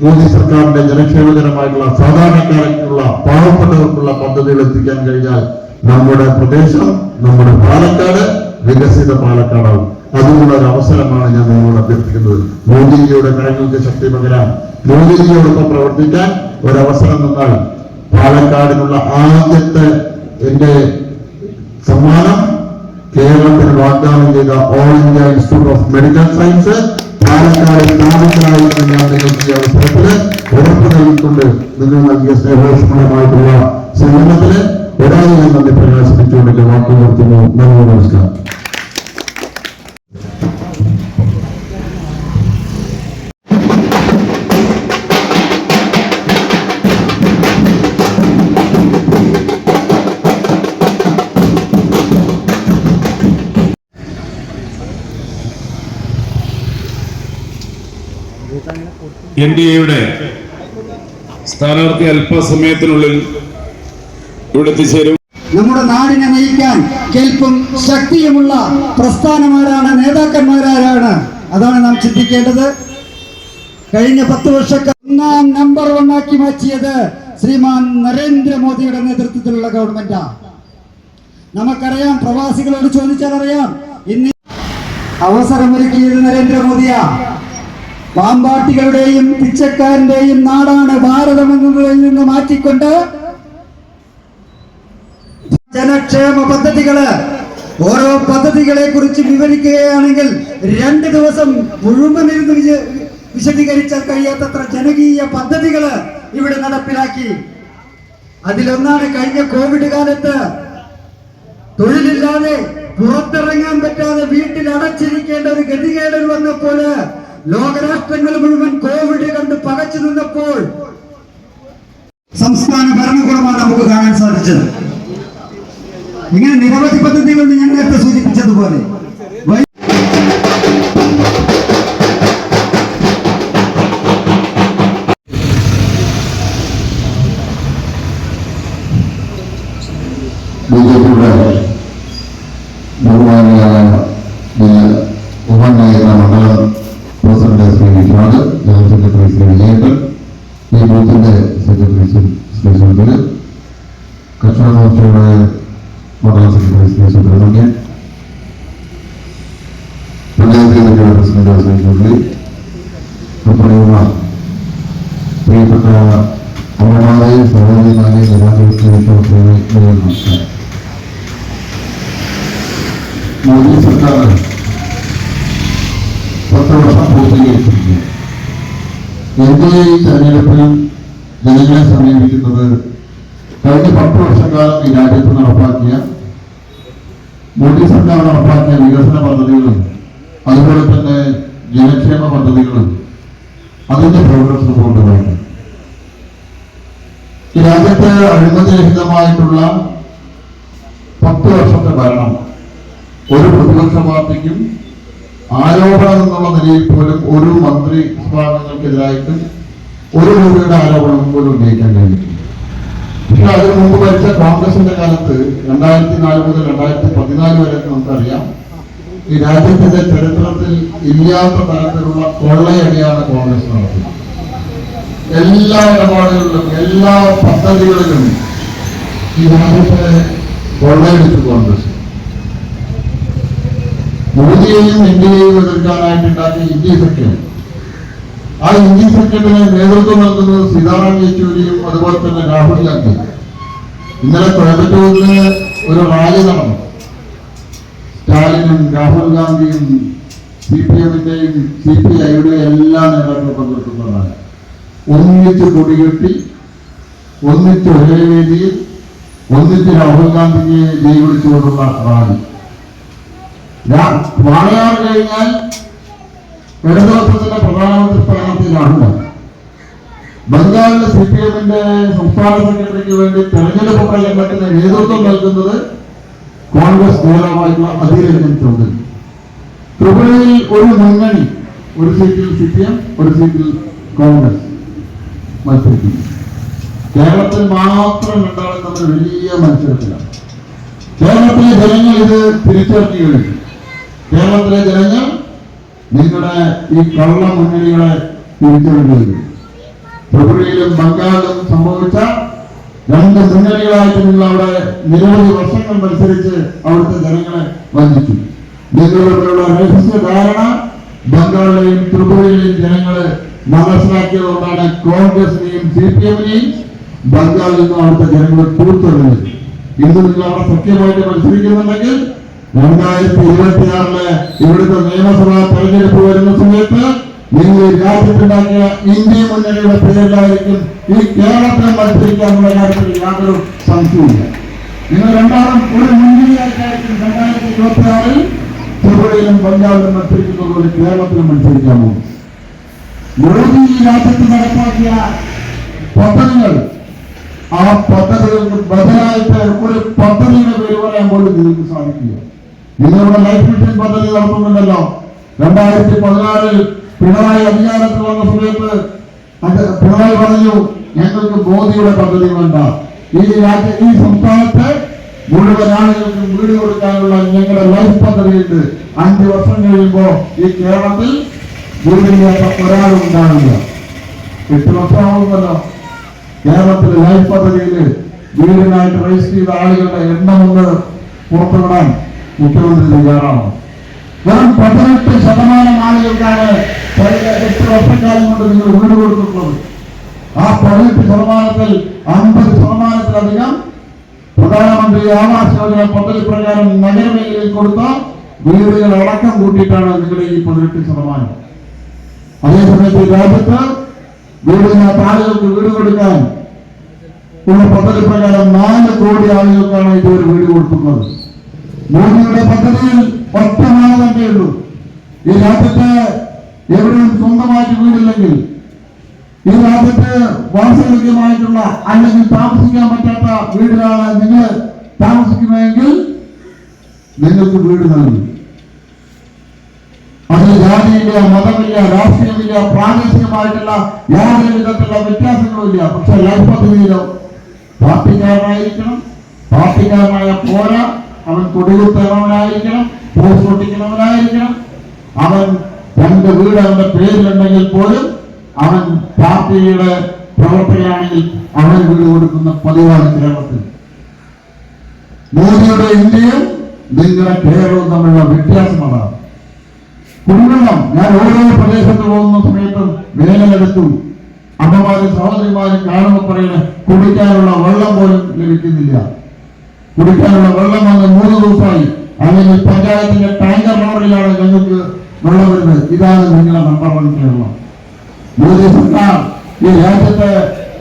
മോദി സർക്കാരിന്റെ ജനക്ഷേമകരമായിട്ടുള്ള സാധാരണക്കാർക്കുള്ള പാവപ്പെട്ടവർക്കുള്ള പദ്ധതികൾ എത്തിക്കാൻ കഴിഞ്ഞാൽ നമ്മുടെ പ്രദേശം, നമ്മുടെ പാലക്കാട് വികസിത പാലക്കാടാവും. അതിനുള്ള ഒരു അവസരമാണ് ഞാൻ നിങ്ങളോട് അഭ്യർത്ഥിക്കുന്നത്. മോദിജിയുടെ കരങ്ങൾക്ക് ശക്തി പകരാൻ, മോദിജിയോടൊപ്പം പ്രവർത്തിക്കാൻ ഒരവസരം തന്നാൽ പാലക്കാടിനുള്ള ആദ്യത്തെ എന്റെ സമ്മാനം കേരളത്തിന് വാഗ്ദാനം ചെയ്ത all India institute of medical science Palakkad സ്ഥാപിക്കാനായിട്ട് ഞാൻ നിങ്ങൾക്ക് ഈ അവസരത്തിൽ ഉറപ്പ് നൽകിക്കൊണ്ട് നിങ്ങൾ നൽകിയ സ്നേഹോഷ്മളമായിട്ടുള്ള സേവനത്തിന് ഒരാളെ ഞാൻ നന്ദി പ്രകാശിപ്പിച്ചുകൊണ്ട് എന്റെ വാക്കുകൾ നിർത്തുന്നു. നന്ദി, നമസ്കാരം. NDAയുടെ സ്ഥാനാർത്ഥി അല്പസമയത്തിനുള്ളിൽ ഇവിടെ എത്തിച്ചേരും. നമ്മുടെ നാടിനെ നയിക്കാൻ കെൽപ്പും ശക്തിയുമുള്ള പ്രസ്ഥാനമാരാണ്, നേതാക്കന്മാരാരാണ്, അതാണ് നാം ചിന്തിക്കേണ്ടത്. കഴിഞ്ഞ 10 വർഷക്കാലം 1 നമ്പർ 1 ആക്കി മാറ്റിയത് ശ്രീമാൻ നരേന്ദ്രമോദിയുടെ നേതൃത്വത്തിലുള്ള ഗവൺമെന്റാണ്. നമുക്കറിയാം, പ്രവാസികളോട് ചോദിച്ചാൽ അറിയാം, ഇന്ന് അവസരമൊരുക്കിയത് നരേന്ദ്രമോദിയാ. പാമ്പാട്ടികളുടെയും പിച്ചക്കാരന്റെയും നാടാണ് ഭാരതം എന്നതിൽ നിന്ന് മാറ്റിക്കൊണ്ട് ജനക്ഷേമ പദ്ധതികള്, ഓരോ പദ്ധതികളെ കുറിച്ച് വിവരിക്കുകയാണെങ്കിൽ 2 ദിവസം മുഴുവൻ ഇരുന്ന് വിശദീകരിച്ചാൽ കഴിയാത്തത്ര ജനകീയ പദ്ധതികള് ഇവിടെ നടപ്പിലാക്കി. അതിലൊന്നാണ് കഴിഞ്ഞ കോവിഡ് കാലത്ത് തൊഴിലില്ലാതെ പുറത്തിറങ്ങാൻ പറ്റാതെ വീട്ടിൽ അടച്ചിരിക്കേണ്ട ഒരു ഗതികേട് വന്നപ്പോൾ, ലോകരാഷ്ട്രങ്ങൾ മുഴുവൻ കോവിഡ് കണ്ട് പകച്ചു നിന്നപ്പോൾ സംസ്ഥാന ഭരണകൂടമാണ് നമുക്ക് കാണാൻ സാധിച്ചത്. ഇങ്ങനെ നിരവധി പദ്ധതികൾ ഞാൻ നേരത്തെ സൂചിപ്പിച്ചതുപോലെ ബിജെപിയുടെ ബഹുമാനിയായ ഉപനായക മണ്ഡലം president Shri Vishwas, general secretary Shri Vijayan, ഈ ബൂത്തിന്റെ സെക്രട്ടറി ശ്രീ സുധീർ, കർഷക മോർച്ചയുടെ മണ്ഡലം സെക്രട്ടറി ശ്രീ സുബ്രഹ്മണ്യൻ, പഞ്ചായത്ത് കമ്മിറ്റിയുടെ പ്രസിഡന്റ് ശ്രീ ചൗധരി ഉൾപ്പെടെയുള്ള പ്രിയപ്പെട്ട അമ്മമാരെയും സഹോദരിമാരെയും നമസ്കാരം. മോദി സർക്കാർ 10 വർഷം പൂർത്തീകരിച്ചിരിക്കുന്നു. NDA ഈ തെരഞ്ഞെടുപ്പിൽ ജനങ്ങളെ സമീപിക്കുന്നത് കഴിഞ്ഞ 10 വർഷക്കാലം ഈ രാജ്യത്ത് നടപ്പാക്കിയ മോദി സർക്കാർ നടപ്പാക്കിയ വികസന പദ്ധതികളും അതുപോലെ തന്നെ ജനക്ഷേമ പദ്ധതികളും അതിന്റെ പ്രോഗ്രസ് റിപ്പോർട്ടുകളാണ്. ഈ രാജ്യത്ത് അഴിമതിരഹിതമായിട്ടുള്ള 10 വർഷത്തെ ഭരണം ഒരു പ്രതിപക്ഷ പാർട്ടിക്കും ആരോപണം എന്നുള്ള നിലയിൽ പോലും ഒരു മന്ത്രി സ്ഥാപനങ്ങൾക്കെതിരായിട്ട് 1 രൂപയുടെ ആരോപണം പോലും ഉന്നയിക്കാൻ കഴിഞ്ഞിട്ടുണ്ട്. പക്ഷെ അതിനു മുമ്പ് ഭരിച്ച കോൺഗ്രസിന്റെ കാലത്ത് 2004 മുതൽ 2014 വരെ നമുക്കറിയാം, ഈ രാജ്യത്തിന്റെ ചരിത്രത്തിൽ ഇല്ലാത്ത തരത്തിലുള്ള കൊള്ളയടിയാണ് കോൺഗ്രസ് നടത്തുന്നത്. എല്ലാ ഇടപാടുകളിലും എല്ലാ പദ്ധതികളിലും ഈ രാജ്യത്തെ കൊള്ളയടിച്ചു കോൺഗ്രസ്. മോദിയെയും ഇന്ത്യയെയും എതിർക്കാനായിട്ട് ഉണ്ടാക്കിയ ഇന്ത്യ സഖ്യം, ആ ഇന്ത്യ സഖ്യത്തിന് നേതൃത്വം നൽകുന്നത് സീതാറാം യെച്ചൂരിയും അതുപോലെ തന്നെ രാഹുൽ ഗാന്ധി. ഇന്നലെ കോയമ്പത്തൂരിന് ഒരു റാലി നടന്നു. സ്റ്റാലിനും രാഹുൽ ഗാന്ധിയും CPM-ന്റെയും CPI-യുടെയും എല്ലാ നേതാക്കളും പങ്കെടുക്കുന്നതാണ്. ഒന്നിച്ച് കൊടികെട്ടി, ഒന്നിച്ച് ഒരേ വേദിയിൽ, ഒന്നിച്ച് രാഹുൽ ഗാന്ധിക്ക് ജയ് വിളിച്ചുകൊണ്ടുള്ള റാലി. വാളയാർ കഴിഞ്ഞാൽ ഇടതുപക്ഷത്തിന്റെ പ്രധാനമന്ത്രി സ്ഥാനത്ത് രാഹുലാണ്. ബംഗാളിലെ CPM-ന്റെ സംസ്ഥാന സെക്രട്ടറിക്ക് വേണ്ടി തെരഞ്ഞെടുപ്പ് പ്രചരണത്തിന് നേതൃത്വം നൽകുന്നത് കോൺഗ്രസ് നേതാവായിട്ടുള്ള അധീർ രഞ്ജൻ ചൗധരി. ത്രിപുരയിൽ ഒരു മുന്നണി, ഒരു സീറ്റിൽ CPM, ഒരു സീറ്റിൽ കോൺഗ്രസ് മത്സരിക്കുന്നു. കേരളത്തിൽ മാത്രം രണ്ടാളും തമ്മിൽ വലിയ മത്സരത്തിലാണ്. കേരളത്തിലെ ജനങ്ങൾ ഇത് തിരിച്ചറിയുകയും കേരളത്തിലെ ജനങ്ങൾ നിങ്ങളുടെ ഈ കള്ള മുന്നണികളെ തിരിച്ചറിയുകയും ത്രിപുരയിലും ബംഗാളിലും സംഭവിച്ച രണ്ട് മുന്നണികളായിട്ട് നിങ്ങൾ അവിടെ നിരവധി വർഷങ്ങൾ മത്സരിച്ച് അവിടുത്തെ ജനങ്ങളെ വഞ്ചിച്ചു. നിങ്ങളുള്ള രഹസ്യ ധാരണ ബംഗാളിലെയും ത്രിപുരയിലെയും ജനങ്ങള് മനസ്സിലാക്കിയതുകൊണ്ടാണ് കോൺഗ്രസിനെയും CPM-നെയും ബംഗാളിൽ നിന്നും അവിടുത്തെ ജനങ്ങൾ തൂത്തെറിഞ്ഞത്. ഇന്ന് നിങ്ങൾ അവിടെ സത്യമായിട്ട് മത്സരിക്കുന്നുണ്ടെങ്കിൽ 2026 ഇവിടുത്തെ നിയമസഭാ തെരഞ്ഞെടുപ്പ് വരുന്ന സമയത്ത് നിങ്ങൾ രാജ്യത്തുണ്ടാക്കിയ ഇന്ത്യ മുന്നണിയുടെ പേരിലായിരിക്കും ഈ കേരളത്തിൽ മത്സരിക്കാനുള്ള കാര്യത്തിൽ യാതൊരു സംശയവുമില്ല. നിങ്ങൾ രണ്ടാളും ഒരു മുന്നണിയായിട്ടായിരിക്കും 2026 ത്രിപുരയിലും ബംഗാളിലും മത്സരിക്കുന്നതുപോലെ കേരളത്തിലും മത്സരിക്കാമോ? മോദി ഈ രാജ്യത്ത് നടപ്പാക്കിയ പദ്ധതികൾ, ആ പദ്ധതികൾക്ക് ബദലായിട്ട് ഒരു പദ്ധതിയുടെ പേര് പറയാൻ പോലും നിങ്ങൾക്ക് സാധിക്കില്ല. നിങ്ങളുടെ ലൈഫ് മിഷൻ പദ്ധതി നടത്തുന്നുണ്ടല്ലോ. 2016 പിണറായി അധികാരത്തിൽ വന്ന സമയത്ത് പിണറായി പറഞ്ഞു, ഞങ്ങൾക്ക് മോദിയുടെ പദ്ധതി വേണ്ട, ഈ സംസ്ഥാനത്തെ മുഴുവൻ ആളുകൾക്കും വീട് കൊടുക്കാനുള്ള ഞങ്ങളുടെ ലൈഫ് പദ്ധതിയുണ്ട്. 5 വർഷം കഴിയുമ്പോ ഈ കേരളത്തിൽ വീടില്ലാത്ത ഒരാളും ഉണ്ടാവില്ല. 8 വർഷമാകുമല്ലോ കേരളത്തിലെ ലൈഫ് പദ്ധതിയിൽ വീടിനായിട്ട് രജിസ്റ്റർ ചെയ്ത ആളുകളുടെ എണ്ണം ഒന്ന് പുറത്തുവിടാൻ മുഖ്യമന്ത്രി തയ്യാറാണ്. വെറും 18% ആളുകൾക്കാണ് 8 വർഷക്കാലം കൊണ്ട് നിങ്ങൾ വീട് കൊടുത്തിട്ടുള്ളത്. ആ 18%-ൽ 50%-ലധികം പ്രധാനമന്ത്രി ആവാസ് യോജന പദ്ധതി പ്രകാരം നഗരമേഖലയിൽ കൊടുത്ത വീടുകൾ അടക്കം കൂട്ടിയിട്ടാണ് നിങ്ങളുടെ ഈ 18%. അതേസമയത്ത് രാജ്യത്ത് വീടില്ലാത്ത ആളുകൾക്ക് വീട് കൊടുക്കാൻ ഉള്ള പദ്ധതി പ്രകാരം 4 കോടി ആളുകൾക്കാണ് ഇതുവരെ വീട് കൊടുക്കുന്നത്. മോദിയുടെ പദ്ധതിയിൽ ഒറ്റ മാനദണ്ഡമേ ഉള്ളൂ. ഈ രാജ്യത്ത് എവിടെയും സ്വന്തമായിട്ട് വീടില്ലെങ്കിൽ, ഈ രാജ്യത്ത് വാസയോഗ്യമായിട്ടുള്ള അല്ലെങ്കിൽ താമസിക്കാൻ പറ്റാത്ത വീടിലാണ് നിങ്ങൾ താമസിക്കുന്നതെങ്കിൽ നിങ്ങൾക്ക് വീട് നൽകും. അതിൽ ജാതിയില്ല, മതമില്ല, രാഷ്ട്രീയമില്ല, പ്രാദേശികമായിട്ടുള്ള യാതൊരു വിധത്തിലുള്ള വ്യത്യാസങ്ങളും ഇല്ല. പക്ഷെ ലൈഫ് പദ്ധതിയിലോ പാർട്ടിക്കാരനായിരിക്കണം, പാർട്ടിക്കാരനായ പോരാ, അവൻ കൊടികുത്തുന്നവനായിരിക്കണം, പോസ്റ്റ് ഒട്ടിക്കുന്നവനായിരിക്കണം, അവൻ 2 വീട് അവന്റെ പേരിലുണ്ടെങ്കിൽ പോലും അവൻ പാർട്ടിയുടെ പ്രവർത്തകനാണെങ്കിൽ അവൻ വീട് കൊടുക്കുന്ന പതിവാണ് കേരളത്തിൽ. മോദിയുടെ ഇന്ത്യയും നിങ്ങളുടെ കേരളവും തമ്മിലുള്ള വ്യത്യാസമാണ് കുടിവെള്ളം. ഞാൻ ഓരോ പ്രദേശത്ത് പോകുന്ന സമയത്തും വേനലെടുത്തു അമ്മമാരും സഹോദരിമാരും കാണുമ്പോൾ പറയുന്നത് കുടിക്കാനുള്ള വെള്ളം പോലും ലഭിക്കുന്നില്ല. കുടിക്കാനുള്ള വെള്ളം വന്ന് 3 ദിവസമായി. അല്ലെങ്കിൽ പഞ്ചായത്തിന്റെ ടാങ്കർ ലോറിയിലാണ് ഞങ്ങൾക്ക് വെള്ളം വരുന്നത്. ഇതാണ് നിങ്ങളുടെ നമ്പർ 1 കേരളം. മോദി സർക്കാർ ഈ രാജ്യത്തെ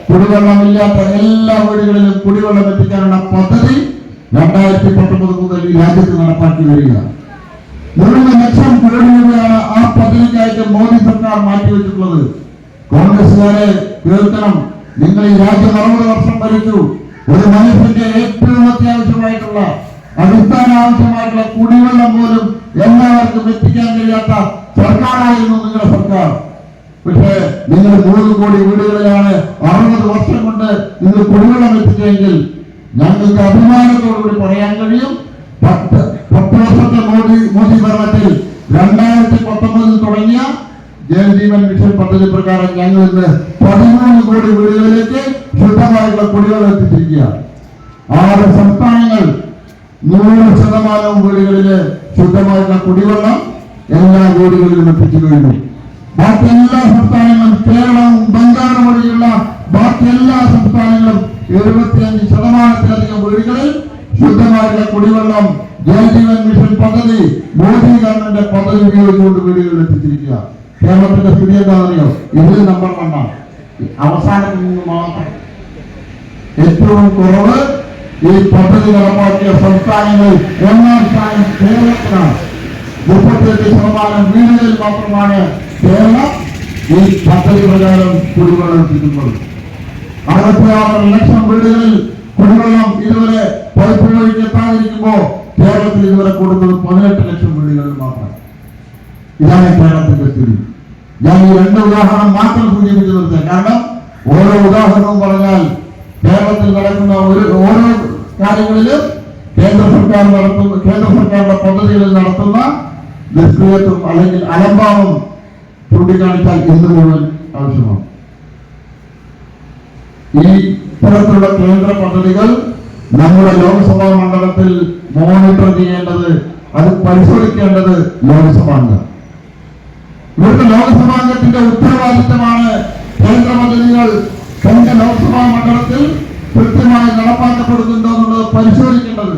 കുടിവെള്ളമില്ലാത്ത എല്ലാ വീടുകളിലും കുടിവെള്ളം എത്തിക്കാനുള്ള പദ്ധതി 2019 മുതൽ ഈ രാജ്യത്ത് നടപ്പാക്കി വരിക. 3 ലക്ഷം കോടി രൂപയാണ് ആ പദ്ധതിക്കായിട്ട് മോദി സർക്കാർ മാറ്റിവെച്ചിട്ടുള്ളത്. കോൺഗ്രസുകാരെ കേൾക്കണം, നിങ്ങൾ ഈ രാജ്യം 60 വർഷം ഭരിച്ചു. ഒരു മനുഷ്യന്റെ ഏറ്റവും അത്യാവശ്യമായിട്ടുള്ള അടിസ്ഥാന ആവശ്യമായിട്ടുള്ള കുടിവെള്ളം പോലും എല്ലാവർക്കും എത്തിക്കാൻ കഴിയാത്ത സർക്കാരായിരുന്നു നിങ്ങളുടെ സർക്കാർ. പക്ഷേ നിങ്ങൾ 3 കോടി വീടുകളിലാണ് 60 വർഷം കൊണ്ട് നിങ്ങൾ കുടിവെള്ളം എത്തിച്ചെങ്കിൽ ഞങ്ങൾക്ക് അഭിമാനത്തോടുകൂടി പറയാൻ കഴിയും, 10 വർഷത്തെ മോദി ഭരണത്തിൽ 2019 തുടങ്ങിയ ജലജീവൻ മിഷൻ പദ്ധതി പ്രകാരം ഞങ്ങൾ ഇന്ന് 13 കോടി വീടുകളിലേക്ക് ശുദ്ധമായിട്ടുള്ള കുടിവെള്ളം എത്തിച്ചിരിക്കുക. 6 സംസ്ഥാനങ്ങൾ 100% വീടുകളില് ശുദ്ധമായിട്ടുള്ള കുടിവെള്ളം എല്ലാ വീടുകളിലും എത്തിച്ചു കഴിഞ്ഞു. ബാക്കി എല്ലാ സംസ്ഥാനങ്ങളും, കേരളവും ബംഗാൾ വഴിയുള്ള ബാക്കി എല്ലാ സംസ്ഥാനങ്ങളും 75%-ലധികം വീടുകളിൽ ശുദ്ധമായിട്ടുള്ള കുടിവെള്ളം ജലജീവൻ മിഷൻ പദ്ധതി മോദി ഗവൺമെന്റ് പദ്ധതി ഉപയോഗിച്ചുകൊണ്ട് വീടുകളിൽ എത്തിച്ചിരിക്കുക. കേരളത്തിന്റെ സ്ഥിതി എന്താണെന്നറിയോ? ഇതിൽ നമ്പർ 1 അവസാനത്തിൽ നിന്ന് മാത്രം. ഏറ്റവും കുറവ് ഈ പദ്ധതി നടപ്പാക്കിയ സംസ്ഥാനങ്ങളിൽ 1ാം സ്ഥാനം കേരളത്തിലാണ്. 38% വീടുകളിൽ മാത്രമാണ് കേരളം ഈ പദ്ധതി പ്രകാരം കുടിവെള്ളം എത്തിക്കുന്നത്. 66 ലക്ഷം വീടുകളിൽ കുടിവെള്ളം ഇതുവരെ പൈപ്പ് വഴിക്ക് എത്താതിരിക്കുമ്പോൾ കേരളത്തിൽ ഇതുവരെ കൊടുത്തത് 18 ലക്ഷം വീടുകളിൽ മാത്രം. ഇതാണ് കേരളത്തിന്റെ സ്ഥിതി. ഞാൻ ഈ 2 ഉദാഹരണം മാത്രം സൂചിപ്പിച്ചു നിർത്താം. കാരണം ഓരോ ഉദാഹരണവും പറഞ്ഞാൽ കേരളത്തിൽ നടക്കുന്ന ഓരോ കാര്യങ്ങളിലും കേന്ദ്ര സർക്കാരിന്റെ പദ്ധതികളിൽ നടത്തുന്ന നിഷ്ക്രിയത്വം അല്ലെങ്കിൽ അലംഭാവം ചൂണ്ടിക്കാണിച്ചാൽ ഇന്ന് മുഴുവൻ ആവശ്യമാണ്. ഈ ഇത്തരത്തിലുള്ള കേന്ദ്ര പദ്ധതികൾ നമ്മുടെ ലോക്സഭാ മണ്ഡലത്തിൽ മോണിറ്റർ ചെയ്യേണ്ടത്, അത് പരിശോധിക്കേണ്ടത് ലോക്സഭാംഗം. ഇവിടുത്തെ ലോക്സഭാംഗത്തിന്റെ ഉത്തരവാദിത്തമാണ് കേന്ദ്ര പദ്ധതികൾ തന്റെ ലോക്സഭാ മണ്ഡലത്തിൽ കൃത്യമായി നടപ്പാക്കപ്പെടുന്നുണ്ടോ എന്നുള്ളത് പരിശോധിക്കേണ്ടത്.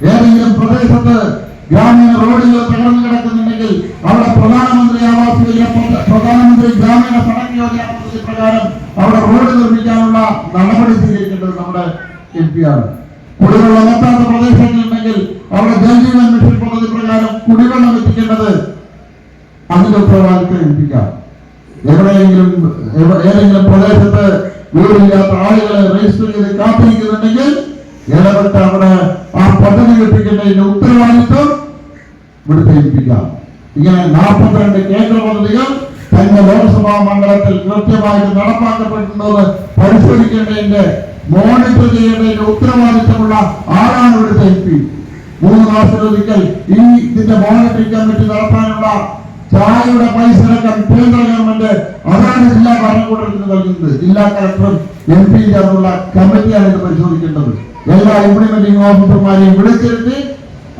ഏതെങ്കിലും പ്രദേശത്ത് ഗ്രാമീണ റോഡുകൾ തകർന്നു കിടക്കുന്നുണ്ടെങ്കിൽ അവിടെ പ്രധാനമന്ത്രി ആവാസ് യോജന, പ്രധാനമന്ത്രി ഗ്രാമീണ സടക്ക് യോജന പദ്ധതി പ്രകാരം അവിടെ റോഡ് നിർമ്മിക്കാനുള്ള നടപടി സ്വീകരിക്കേണ്ടത് നമ്മുടെ MP ആണ്. കുടിവെള്ളം എത്താത്ത പ്രദേശങ്ങളുണ്ടെങ്കിൽ അവിടെ ജൽജീവൻ മിഷൻ പദ്ധതി പ്രകാരം കുടിവെള്ളം എത്തിക്കേണ്ടത് അതിന്റെ ഉത്തരവാദിത്വം MP-ക്കാണ്. ഏതെങ്കിലും പ്രദേശത്ത് വീടില്ലാത്ത ആളുകളെ രജിസ്റ്റർ ചെയ്ത് കാത്തിരിക്കുന്നുണ്ടെങ്കിൽ ഇടപെട്ട് അവിടെ ആ പദ്ധതി എത്തിക്കേണ്ടതിന്റെ ഉത്തരവാദിത്വം ഇവിടുത്തെ MP-ക്കാണ്. ഇങ്ങനെ 42 കേന്ദ്ര പദ്ധതികൾ തന്റെ ലോക്സഭാ മണ്ഡലത്തിൽ കൃത്യമായിട്ട് നടപ്പാക്കപ്പെട്ടിട്ടുണ്ടോ എന്ന് പരിശോധിക്കേണ്ടതിന്റെ, മോണിറ്റർ ചെയ്യേണ്ടതിന്റെ ഉത്തരവാദിത്തമുള്ള ആരാണ് ഇവിടുത്തെ MP? 3 മാസത്തിലൊരിക്കൽ ഇതിന്റെ മോണിറ്ററിംഗ് കമ്മിറ്റി നടത്താനുള്ള ചായയുടെ പൈസ അടക്കം കേന്ദ്ര ഗവൺമെന്റ് അതാണ് ജില്ലാ ഭരണകൂടത്തിന് നൽകുന്നത്. ജില്ലാ കളക്ടറും MP ചേർന്നുള്ള കമ്മിറ്റിയാണ് ഇത് പരിശോധിക്കേണ്ടത്. എല്ലാ ഇംപ്ലിമെന്റിംഗ് ഓഫീസർമാരെയും വിളിച്ചിരുത്തി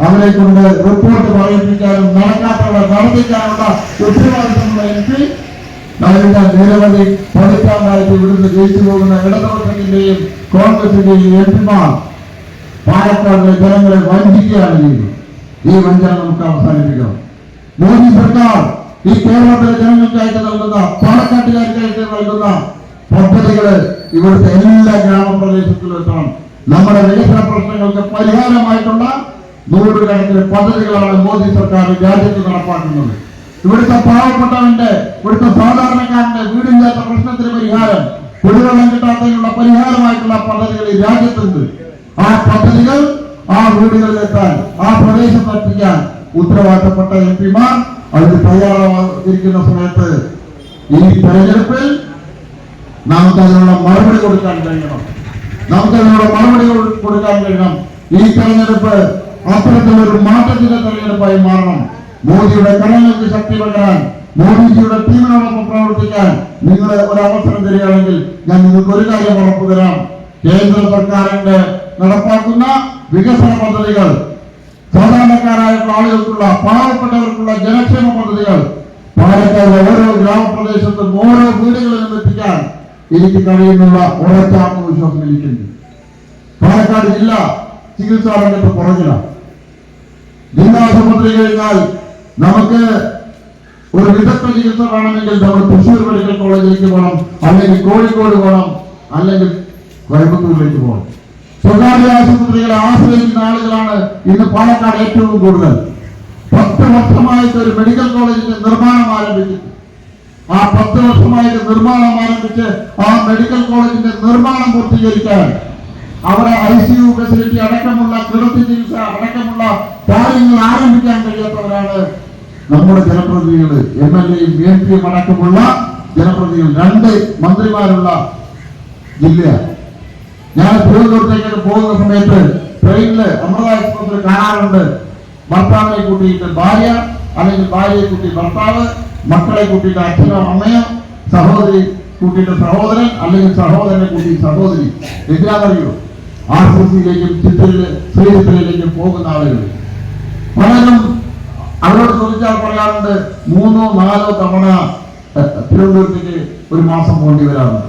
അവരെ കൊണ്ട് റിപ്പോർട്ട് പറയിപ്പിക്കാനും നടക്കാത്തവ നടത്തിക്കാനുള്ള ഉത്തരവാദിത്തമുള്ള MP കഴിഞ്ഞ നിരവധി പതിറ്റാണ്ടായിട്ട് ഇവിടുന്ന് ജയിച്ചു പോകുന്ന ഇടതുപക്ഷത്തിന്റെയും കോൺഗ്രസിന്റെയും MP-മാർ പാലക്കാടിലെ ജനങ്ങളെ വഞ്ചിക്കുകയാണ് ചെയ്യുന്നത്. ഈ വഞ്ചന നമുക്ക് അവസാനിപ്പിക്കണം. മോദി സർക്കാർ ഈ കേരളത്തിലെ ജനങ്ങൾക്കായിട്ട് നൽകുന്ന, പാലക്കാട്ടുകാർക്കായിട്ട് നൽകുന്ന പദ്ധതികള് ഇവിടുത്തെ എല്ലാ ഗ്രാമപ്രദേശത്തിലും എത്തണം. നമ്മുടെ വികസന പ്രശ്നങ്ങൾക്ക് പരിഹാരമായിട്ടുള്ള 100 കണക്കിന് പദ്ധതികളാണ് മോദി സർക്കാർ രാജ്യത്ത് നടപ്പാക്കുന്നത്. ഇവിടുത്തെ പാവപ്പെട്ടവന്റെ, ഇവിടുത്തെ സാധാരണക്കാരന്റെ വീടില്ലാത്ത പ്രശ്നത്തിന് പരിഹാരം, കുടിവെള്ളം കിട്ടാത്തതിനുള്ള പരിഹാരമായിട്ടുള്ള പദ്ധതികൾ ഈ രാജ്യത്തുണ്ട്. ആ പദ്ധതികൾ ആ വീടുകളിലെത്താൻ, ആ പ്രദേശത്ത് എത്തിക്കാൻ ഉത്തരവാദിത്തപ്പെട്ട MP-മാർ അതിന് തയ്യാറായിരിക്കുന്ന സമയത്ത് ഈ തെരഞ്ഞെടുപ്പിൽ നമുക്കതിനുള്ള മറുപടി കൊടുക്കാൻ കഴിയണം. ഈ തെരഞ്ഞെടുപ്പ് അത്തരത്തിലൊരു മാറ്റത്തിന്റെ തെരഞ്ഞെടുപ്പായി മാറണം. മോദിയുടെ കരങ്ങൾക്ക് ശക്തി പകരാൻ, മോദിജിയുടെ ടീമിനോടൊപ്പം പ്രവർത്തിക്കാൻ നിങ്ങൾ ഒരു അവസരം തരികയാണെങ്കിൽ ഞാൻ നിങ്ങൾക്ക് ഒരു കാര്യം ഉറപ്പു തരാം. കേന്ദ്ര സർക്കാരിന്റെ നടപ്പാക്കുന്ന വികസന പദ്ധതികൾ, സാധാരണക്കാരായിട്ടുള്ള ആളുകൾക്കുള്ള, പാവപ്പെട്ടവർക്കുള്ള ജനക്ഷേമ പദ്ധതികൾ പാലക്കാട് ഓരോ ഗ്രാമപ്രദേശത്തും ഓരോ വീടുകളിലും എത്തിക്കാൻ എനിക്ക് കഴിയുന്നുള്ള ഉറച്ച ആത്മവിശ്വാസം എനിക്കുണ്ട്. പാലക്കാട് ജില്ല ചികിത്സാ രംഗത്ത് പുറകിലാണ്. ജില്ലാ ആശുപത്രി കഴിഞ്ഞാൽ നമുക്ക് ഒരു വിദഗ്ധ ചികിത്സ വേണമെങ്കിൽ നമ്മൾ തൃശ്ശൂർ മെഡിക്കൽ കോളേജിലേക്ക് പോകണം, അല്ലെങ്കിൽ കോഴിക്കോട് പോകണം, അല്ലെങ്കിൽ കോയമ്പത്തൂരിലേക്ക് പോകണം. സ്വകാര്യ ആശുപത്രികളെ ആശ്രയിക്കുന്ന ആളുകളാണ് ഇന്ന് പാലക്കാട് ഏറ്റവും കൂടുതൽ. 10 വർഷമായിട്ട് ഒരു മെഡിക്കൽ കോളേജിന്റെ നിർമ്മാണം ആരംഭിച്ചിട്ട്, ആ 10 വർഷമായിട്ട് നിർമ്മാണം ആരംഭിച്ച് ആ മെഡിക്കൽ കോളേജിന്റെ നിർമ്മാണം പൂർത്തീകരിക്കാൻ അവിടെ ICU ഫെസിലിറ്റി അടക്കമുള്ള കിടത്തി ചികിത്സ അടക്കമുള്ള കാര്യങ്ങൾ ആരംഭിക്കാൻ കഴിയാത്തവരാണ് നമ്മുടെ ജനപ്രതിനിധികൾ. MLA-യും MP-യും അടക്കമുള്ള ജനപ്രതിനിധികൾ. 2 മന്ത്രിമാരുള്ള ജില്ലയാണ്. ഞാൻ തിരുവനന്തപുരത്തേക്ക് പോകുന്ന സമയത്ത് ട്രെയിനില് അമൃത എക്സ്പ്രസിൽ കാണാറുണ്ട്, ഭർത്താവിനെ കൂട്ടിയിട്ട് ഭാര്യ, അല്ലെങ്കിൽ ഭാര്യയെ കൂട്ടി ഭർത്താവ്, മക്കളെ കൂട്ടിയിട്ട് അച്ഛനോ അമ്മയോ, സഹോദരി കൂട്ടിയിട്ട് സഹോദരൻ, അല്ലെങ്കിൽ സഹോദരനെ കൂട്ടി സഹോദരി. എന്തിനാണെന്നറിയോ? RCC-യിലേക്കും ശ്രീചിത്രയിലേക്കും പോകുന്ന ആളുകൾ. പലരും അവരോട് ചോദിച്ചാൽ പറയാറുണ്ട് 3-4 തവണ തിരുവനന്തപുരത്തേക്ക് ഒരു മാസം പോകേണ്ടി വരാറുണ്ട്.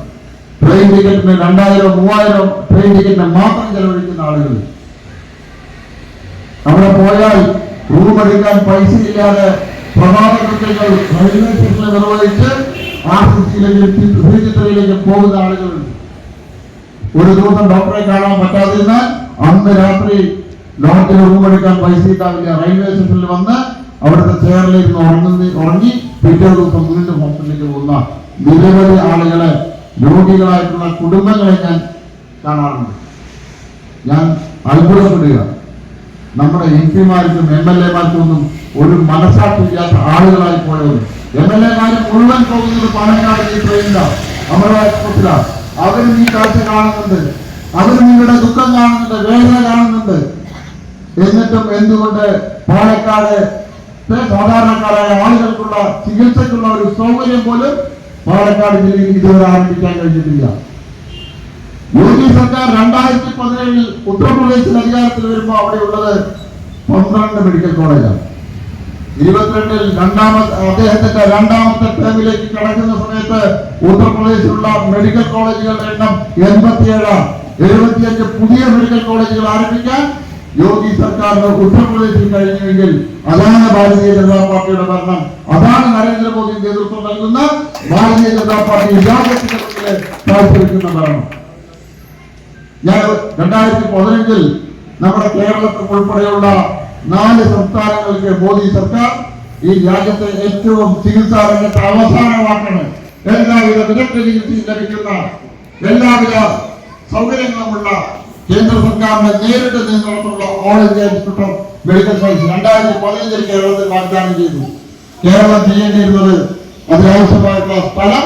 ട്രെയിൻ ടിക്കറ്റിന് 2000-3000 ട്രെയിൻ ടിക്കറ്റിന് മാത്രം ചെലവഴിക്കുന്ന ആളുകൾ. അവിടെ പോയാൽ റൂം എടുക്കാൻ പൈസ ഇല്ലാതെ പ്രഭാത കൃത്യങ്ങൾ റെയിൽവേ സ്റ്റേഷനിൽ നിർവഹിച്ച് RCC-യിലേക്കും ശ്രീചിത്രയിലേക്കും പോകുന്ന ആളുകളുണ്ട്. ഒരു ദിവസം ഡോക്ടറെ കാണാൻ പറ്റാതിരുന്നാൽ അന്ന് രാത്രി ലോഡ്ജിൽ റൂം എടുക്കാൻ പൈസ ഉണ്ടാവില്ല. റെയിൽവേ സ്റ്റേഷനിൽ വന്ന് അവിടുത്തെ ചെയറിലിരുന്ന് ഉറങ്ങി പിറ്റേ ദിവസം വീണ്ടും ഹോസ്പിറ്റലിലേക്ക് പോകുന്ന നിരവധി ആളുകളെ, രോഗികളായിട്ടുള്ള കുടുംബങ്ങളെ ഞാൻ കാണാറുണ്ട്. ഞാൻ അത്ഭുതപ്പെടുക, നമ്മുടെ MP-മാർക്കും MLA-മാർക്കൊന്നും ഒരു മനസാക്ഷിയില്ലാത്ത ആളുകളായി പോയവർ. MLA-മാർ മുഴുവൻ പോകുന്നത് പാലക്കാട് ഈ ട്രെയിനിലാണ്, അമൃത എക്സ്പ്രസിലാണ്. അവരും ഈ കാഴ്ച കാണുന്നുണ്ട്, അവരും നിങ്ങളുടെ ദുഃഖം കാണുന്നുണ്ട്, വേദന കാണുന്നുണ്ട്. എന്നിട്ടും എന്തുകൊണ്ട് പാലക്കാട് സാധാരണക്കാരായ ആളുകൾക്കുള്ള ചികിത്സയ്ക്കുള്ള ഒരു സൗകര്യം പോലും പാലക്കാട് ജില്ലയിൽ ഇതുവരെ ആരംഭിക്കാൻ കഴിഞ്ഞിട്ടില്ല? യോഗി സർക്കാർ 2017 ഉത്തർപ്രദേശിൽ അധികാരത്തിൽ വരുമ്പോൾ അവിടെയുള്ളത് 12 മെഡിക്കൽ കോളേജാണ്. 22 അദ്ദേഹത്തിന്റെ രണ്ടാമത്തെ ടേമിലേക്ക് കടക്കുന്ന സമയത്ത് ഉത്തർപ്രദേശിലുള്ള മെഡിക്കൽ കോളേജുകളുടെ എണ്ണം 87. 75 പുതിയ മെഡിക്കൽ കോളേജുകൾ ആരംഭിക്കാൻ യോഗി സർക്കാരിന് ഉത്തർപ്രദേശിൽ കഴിഞ്ഞുവെങ്കിൽ അതാണ് ഭാരതീയ ജനതാ പാർട്ടിയുടെ ഭരണം, അതാണ് നരേന്ദ്രമോദി നേതൃത്വം നൽകുന്ന ഭാരതീയ ജനതാ പാർട്ടി രാജ്യത്തിന്റെ മുന്നിൽ കാഴ്ചവെക്കുന്ന ഭരണം. ഞാൻ 2015 നമ്മുടെ കേരളത്തിൽ ഉൾപ്പെടെയുള്ള 4 സംസ്ഥാനങ്ങൾക്ക് മോദി സർക്കാർ ഈ രാജ്യത്തെ ഏറ്റവും ചികിത്സാ രംഗത്തെ അവസാനമാക്കണം, എല്ലാവിധ വിദഗ്ധ ചികിത്സയും ലഭിക്കുന്ന എല്ലാവിധ സൗകര്യങ്ങളുമുള്ള കേന്ദ്ര സർക്കാരിന്റെ നേരിട്ട് നിയന്ത്രണത്തിലുള്ള all India institute of medical science 2015 കേരളത്തിൽ വാഗ്ദാനം ചെയ്തു. കേരളം ചെയ്യേണ്ടിയിരുന്നത് അതിനാവശ്യമായിട്ടുള്ള സ്ഥലം,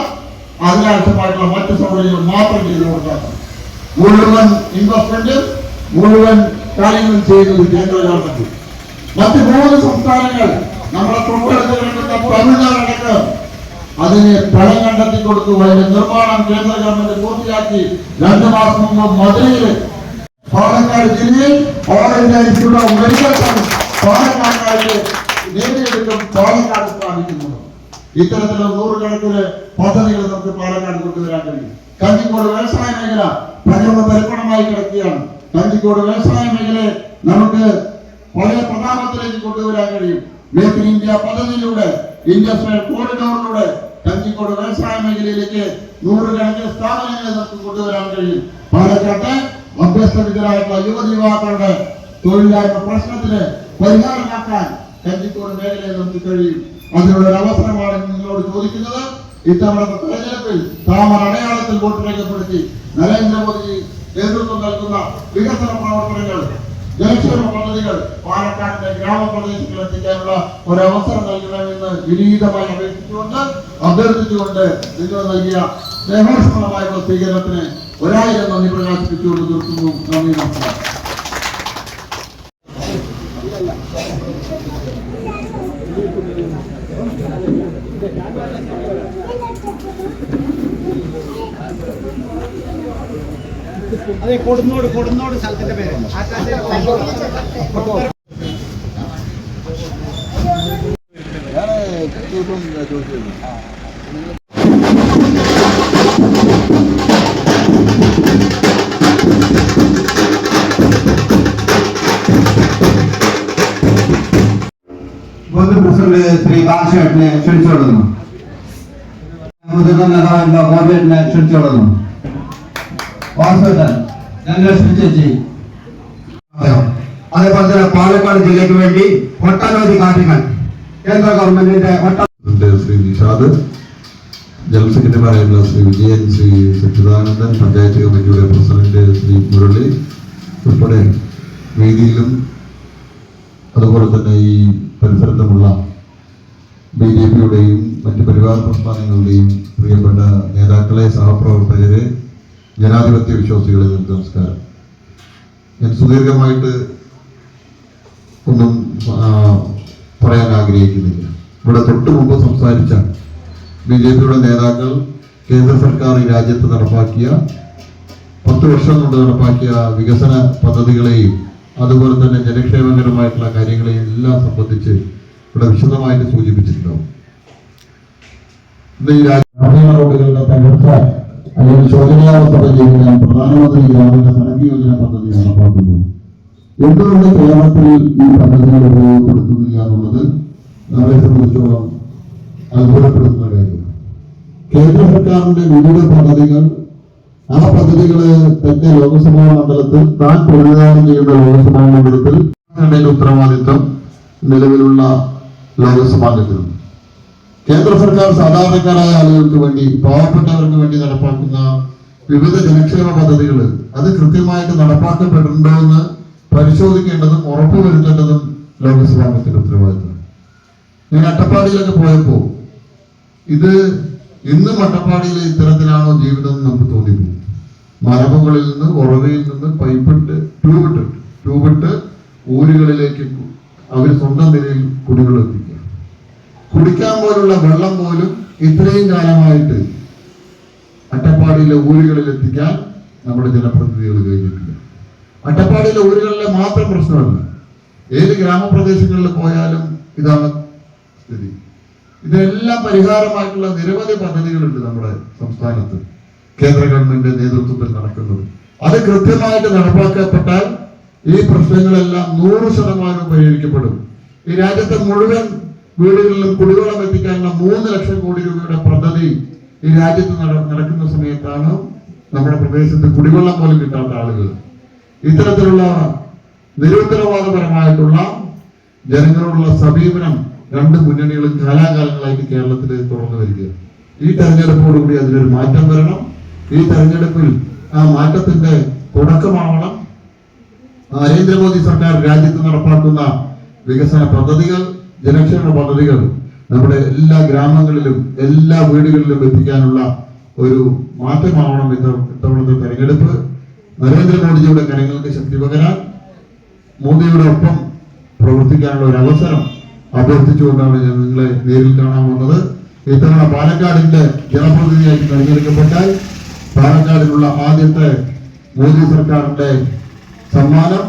അതിനാവശ്യമായിട്ടുള്ള മറ്റു സൗകര്യങ്ങൾ മാത്രം ചെയ്തു കൊടുക്കാം. മുഴുവൻ ഇൻവെസ്റ്റ്മെന്റ്, മുഴുവൻ കാര്യങ്ങളും ചെയ്യുന്നത് കേന്ദ്ര ഗവൺമെന്റ്. മറ്റ് 3 സംസ്ഥാനങ്ങൾ നമ്മുടെ തൊട്ടടുത്ത് കിടക്കുന്ന തമിഴ്നാടൊക്കെ അതിന് ഫലം കണ്ടെത്തി കൊടുത്തു. അതിന്റെ നിർമ്മാണം കേന്ദ്ര ഗവൺമെന്റ് പൂർത്തിയാക്കി 2 മാസം മുമ്പ് മധുരയിൽ പാലക്കാട് ജില്ലയിൽ all India institute of medical science Palakkad നേടിയെടുക്കും പാലക്കാട് സ്ഥാപിക്കുന്നു. ഇത്തരത്തിലുള്ള 100 കണക്കിന് പദ്ധതികൾ നമുക്ക് പാലക്കാട് കൊണ്ടുവരാൻ കഴിയും. കഞ്ചിക്കോട് വ്യവസായ മേഖല തകർന്ന തരിപ്പണമായി കിടക്കുകയാണ്. കഞ്ചിക്കോട് വ്യവസായ മേഖലയെ നമുക്ക് വളരെ പ്രധാനത്തിലേക്ക് കൊണ്ടുവരാൻ കഴിയും. മേക്ക് ഇൻ ഇന്ത്യ പദ്ധതിയിലൂടെ, ഇൻഡസ്ട്രിയൽ കോറിഡോറിലൂടെ കഞ്ചിക്കോട് വ്യവസായ മേഖലയിലേക്ക് 100 കണക്കിന് സ്ഥാപനങ്ങളെ നമുക്ക് കൊണ്ടുവരാൻ കഴിയും. പാലക്കാട്ടെ അഭ്യസ്തവിദ്യരായിട്ടുള്ള യുവതിയുവാക്കളുടെ തൊഴിലില്ലായ്മ പ്രശ്നത്തിന് പരിഹാരമാക്കാൻ കഞ്ചിക്കോട് മേഖലയെ നമുക്ക് കഴിയും. അതിനുള്ള ഒരു അവസരമാണ് നിങ്ങളോട് ചോദിക്കുന്നത്. ഇത്തവണത്തെ തെരഞ്ഞെടുപ്പിൽ താമര അടയാളത്തിൽ വോട്ട് രേഖപ്പെടുത്തി നരേന്ദ്രമോദി നേതൃത്വം നൽകുന്ന വികസന പ്രവർത്തനങ്ങൾ, ജനക്ഷേമ പദ്ധതികൾ പാലക്കാടിന്റെ ഗ്രാമപ്രദേശങ്ങളിൽ എത്തിക്കാനുള്ള ഒരു അവസരം നൽകണമെന്ന് വിനീതമായി അപേക്ഷിച്ചുകൊണ്ട്, അഭ്യർത്ഥിച്ചുകൊണ്ട് നിങ്ങൾ നൽകിയ സ്നേഹോഷ്മളമായുള്ള സ്വീകരണത്തിന് 1000 നന്ദി പ്രകാശിപ്പിച്ചുകൊണ്ട് നിർത്തുന്നു. നന്ദി, നമസ്കാരം. അതെ, കൊടുന്നോട് സ്ഥലത്തിന്റെ പേര് പ്രസിഡന്റ് ശ്രീ ബാലശേഖരനെ ക്ഷണിച്ചുകൊള്ളുന്നു. മുതിർന്ന നേതാവിന്റെ മോർബേറ്റിനെ ക്ഷണിച്ചുകൊള്ളുന്നു. വാസുദേവൻ, ധനലക്ഷ്മി ചേച്ചി, അതേപോലെ തന്നെ പാലക്കാട് ജില്ലയ്ക്ക് വേണ്ടി ഒട്ടനവധി കാര്യങ്ങൾ കേന്ദ്ര ഗവൺമെന്റിന്റെ ശ്രീ നിഷാദ്, ജനറൽ സെക്രട്ടറിമാരായിട്ടുള്ള ശ്രീ വിജയൻ, ശ്രീ സച്ചിദാനന്ദൻ, പഞ്ചായത്ത് കമ്മിറ്റിയുടെ പ്രസിഡന്റ് ശ്രീ മുരളി ഉൾപ്പെടെ വേദിയിലും അതുപോലെ തന്നെ ഈ പരിസരത്തുമുള്ള BJP-യുടെയും മറ്റ് പരിവാർ പ്രസ്ഥാനങ്ങളുടെയും പ്രിയപ്പെട്ട നേതാക്കളെ, സഹപ്രവർത്തകരെ, ജനാധിപത്യ വിശ്വാസികളെ, നമസ്കാരം. ഞാൻ സുദീർഘമായിട്ട് ഒന്നും പറയാൻ ആഗ്രഹിക്കുന്നില്ല. ഇവിടെ തൊട്ട് മുമ്പ് സംസാരിച്ച BJP-യുടെ നേതാക്കൾ കേന്ദ്ര സർക്കാർ ഈ രാജ്യത്ത് നടപ്പാക്കിയ 10 വർഷം കൊണ്ട് നടപ്പാക്കിയ വികസന പദ്ധതികളെയും അതുപോലെ തന്നെ ജനക്ഷേമകരമായിട്ടുള്ള കാര്യങ്ങളെയും എല്ലാം സംബന്ധിച്ച് ഇവിടെ വിശദമായിട്ട് സൂചിപ്പിച്ചിട്ടുണ്ടാവും. ഇന്ന് ഈ റോഡുകളുടെ തകർച്ച അല്ലെങ്കിൽ ശോചനീയാവസ്ഥ പരിഹരിക്കാൻ പ്രധാനമന്ത്രി ഗ്രാമീണ സടക്ക് യോജന പദ്ധതി നടപ്പാക്കുന്നു. എന്തുകൊണ്ട് കേരളത്തിൽ ഈ പദ്ധതികൾ ഉപയോഗപ്പെടുത്തുന്നില്ല എന്നുള്ളത് നമ്മളെ സംബന്ധിച്ചോളം അത്ഭുതപ്പെടുത്തുന്ന കാര്യമാണ്. കേന്ദ്ര സർക്കാരിന്റെ വിവിധ പദ്ധതികൾ, ആ പദ്ധതികള് തന്നെ ലോക്സഭാ മണ്ഡലത്തിൽ താൻ പ്രതിനിധാനം ചെയ്യുന്ന ലോക്സഭാ മണ്ഡലത്തിൽ ഉത്തരവാദിത്വം നിലവിലുള്ള ലോക്സഭാംഗത്തിനും കേന്ദ്ര സർക്കാർ സാധാരണക്കാരായ ആളുകൾക്ക് വേണ്ടി, പാവപ്പെട്ടവർക്ക് വേണ്ടി നടപ്പാക്കുന്ന വിവിധ ജനക്ഷേമ പദ്ധതികൾ അത് കൃത്യമായിട്ട് നടപ്പാക്കപ്പെട്ടിട്ടുണ്ടോ എന്ന് പരിശോധിക്കേണ്ടതും ഉറപ്പുവരുത്തേണ്ടതും ലോകസഭാംഗത്തിന്റെ ഉത്തരവാദിത്തമാണ്. ഞാൻ അട്ടപ്പാടിയിലൊക്കെ പോയപ്പോൾ ഇത് ഇന്നും അട്ടപ്പാടിയിൽ ഇത്തരത്തിലാണോ ജീവിതം എന്ന് നമുക്ക് തോന്നിപ്പോകും. മലമുകളിൽ നിന്ന്, ഉറവയിൽ നിന്ന് പൈപ്പിട്ട് ട്യൂബിട്ട് ഊരുകളിലേക്ക് അവർ സ്വന്തം നിലയിൽ കുടിവെള്ളം എത്തിക്കുക. കുടിക്കാൻ പോലുള്ള വെള്ളം പോലും ഇത്രയും കാലമായിട്ട് അട്ടപ്പാടിയിലെ ഊരുകളിൽ എത്തിക്കാൻ നമ്മുടെ ജനപ്രതിനിധികൾ കഴിഞ്ഞിട്ടില്ല. അട്ടപ്പാടിയിലെ ഊരുകളിലെ മാത്രം പ്രശ്നമല്ല, ഏത് ഗ്രാമപ്രദേശങ്ങളിൽ പോയാലും ഇതാണ് സ്ഥിതി. ഇതെല്ലാം പരിഹാരമായിട്ടുള്ള നിരവധി പദ്ധതികളുണ്ട് നമ്മുടെ സംസ്ഥാനത്ത് കേന്ദ്ര ഗവൺമെന്റ് നേതൃത്വത്തിൽ നടക്കുന്നത്. അത് കൃത്യമായിട്ട് നടപ്പാക്കപ്പെട്ടാൽ ഈ പ്രശ്നങ്ങളെല്ലാം 100% പരിഹരിക്കപ്പെടും. ഈ രാജ്യത്തെ മുഴുവൻ വീടുകളിലും കുടിവെള്ളം എത്തിക്കാനുള്ള 3 ലക്ഷം കോടി രൂപയുടെ പദ്ധതി ഈ രാജ്യത്ത് നടക്കുന്ന സമയത്താണ് നമ്മുടെ പ്രദേശത്ത് കുടിവെള്ളം പോലും കിട്ടാത്ത ആളുകൾ. ഇത്തരത്തിലുള്ള നിരുത്തരവാദപരമായിട്ടുള്ള ജനങ്ങളോടുള്ള സമീപനം രണ്ട് മുന്നണികളും കാലാകാലങ്ങളായിട്ട് കേരളത്തിൽ തുറന്നു വരിക. ഈ തെരഞ്ഞെടുപ്പോടുകൂടി അതിലൊരു മാറ്റം വരണം. ഈ തെരഞ്ഞെടുപ്പിൽ ആ മാറ്റത്തിന്റെ തുടക്കമാവണം നരേന്ദ്രമോദി സർക്കാർ രാജ്യത്ത് നടപ്പാക്കുന്ന വികസന പദ്ധതികൾ, ജനക്ഷേമ പദ്ധതികൾ നമ്മുടെ എല്ലാ ഗ്രാമങ്ങളിലും എല്ലാ വീടുകളിലും എത്തിക്കാനുള്ള ഒരു മാറ്റമാവണം ഇത്തവണത്തെ തെരഞ്ഞെടുപ്പ്. നരേന്ദ്രമോദിജിയുടെ കരങ്ങൾക്ക് ശക്തി പകരാൻ മോദിയുടെ ഒപ്പം പ്രവർത്തിക്കാനുള്ള ഒരു അവസരം അഭ്യർത്ഥിച്ചുകൊണ്ടാണ് ഞാൻ നിങ്ങളെ നേരിൽ കാണാൻ വന്നത്. ഇത്തവണ പാലക്കാടിന്റെ ജനപ്രതിനിധിയായി തെരഞ്ഞെടുക്കപ്പെട്ടാൽ പാലക്കാടിനുള്ള ആദ്യത്തെ മോദി സർക്കാരിന്റെ സമ്മാനം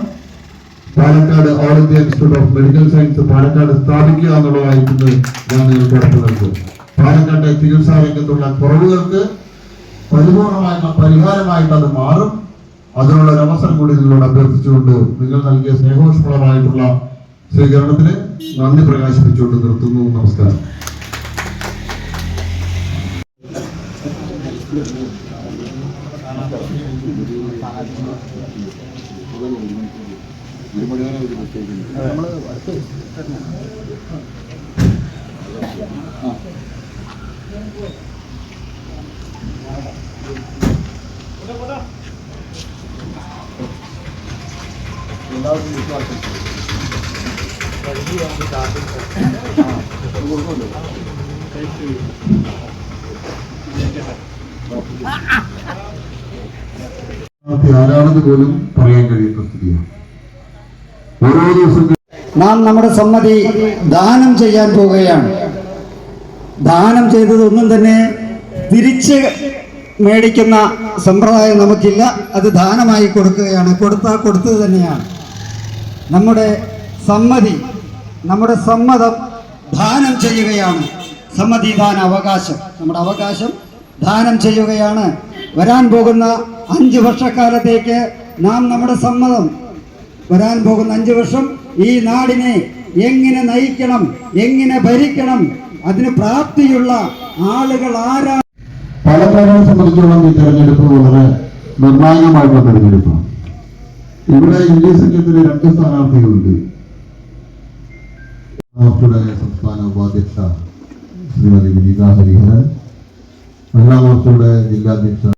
Palakkad all India institute of medical science Palakkad സ്ഥാപിക്കുക എന്നുള്ളതായിരിക്കുന്നത് ഞാൻ നിങ്ങൾക്ക് ഉറപ്പു നൽകും. പാലക്കാട്ടെ ചികിത്സാ രംഗത്തുള്ള കുറവുകൾക്ക് പരിപൂർണമായിട്ടുള്ള പരിഹാരമായിട്ട് അത് മാറും. അതിനുള്ള ഒരു അവസരം കൂടി നിങ്ങളോട് അഭ്യർത്ഥിച്ചുകൊണ്ട് നിങ്ങൾ നൽകിയ സ്നേഹോഷ്മളമായിട്ടുള്ള സ്വീകരണത്തിന് നന്ദി പ്രകാശിപ്പിച്ചുകൊണ്ട് നിർത്തുന്നു. നമസ്കാരം. ആരാണെന്ന് പോലും പറയാൻ കഴിയുന്ന സ്ഥിതിയാണ്. ഓരോ ദിവസം നാം നമ്മുടെ സമ്മതി ദാനം ചെയ്യാൻ പോവുകയാണ്. ദാനം ചെയ്തതൊന്നും തന്നെ തിരിച്ച് മേടിക്കുന്ന സമ്പ്രദായം നമുക്കില്ല. അത് ദാനമായി കൊടുക്കുകയാണ്. കൊടുത്താൽ കൊടുത്തത് തന്നെയാണ്. നമ്മുടെ സമ്മതി, നമ്മുടെ സമ്മതം ദാനം ചെയ്യുകയാണ്. സമ്മതിദാന അവകാശം, നമ്മുടെ അവകാശം ദാനം ചെയ്യുകയാണ്. വരാൻ പോകുന്ന 5 വർഷക്കാലത്തേക്ക് നാം നമ്മുടെ സമ്മതം, വരാൻ പോകുന്ന 5 വർഷം ഈ നാടിനെ എങ്ങനെ നയിക്കണം, എങ്ങനെ ഭരിക്കണം, അതിന് പ്രാപ്തിയുള്ള ആളുകൾ ആരാണ്. പാലക്കാടിനെ സംബന്ധിച്ചോളം ഈ തെരഞ്ഞെടുപ്പ് വളരെ നിർണായകമായിട്ടുള്ള തെരഞ്ഞെടുപ്പാണ്. ഇവിടെ ഇന്ത്യ സഖ്യത്തിന് 2 സ്ഥാനാർത്ഥികളുണ്ട്. മോർച്ചയുടെ സംസ്ഥാന ഉപാധ്യക്ഷ ശ്രീമതി വിനീത ഹരിഹരൻ, മഹിളാ മോർച്ചയുടെ ജില്ലാധ്യക്ഷ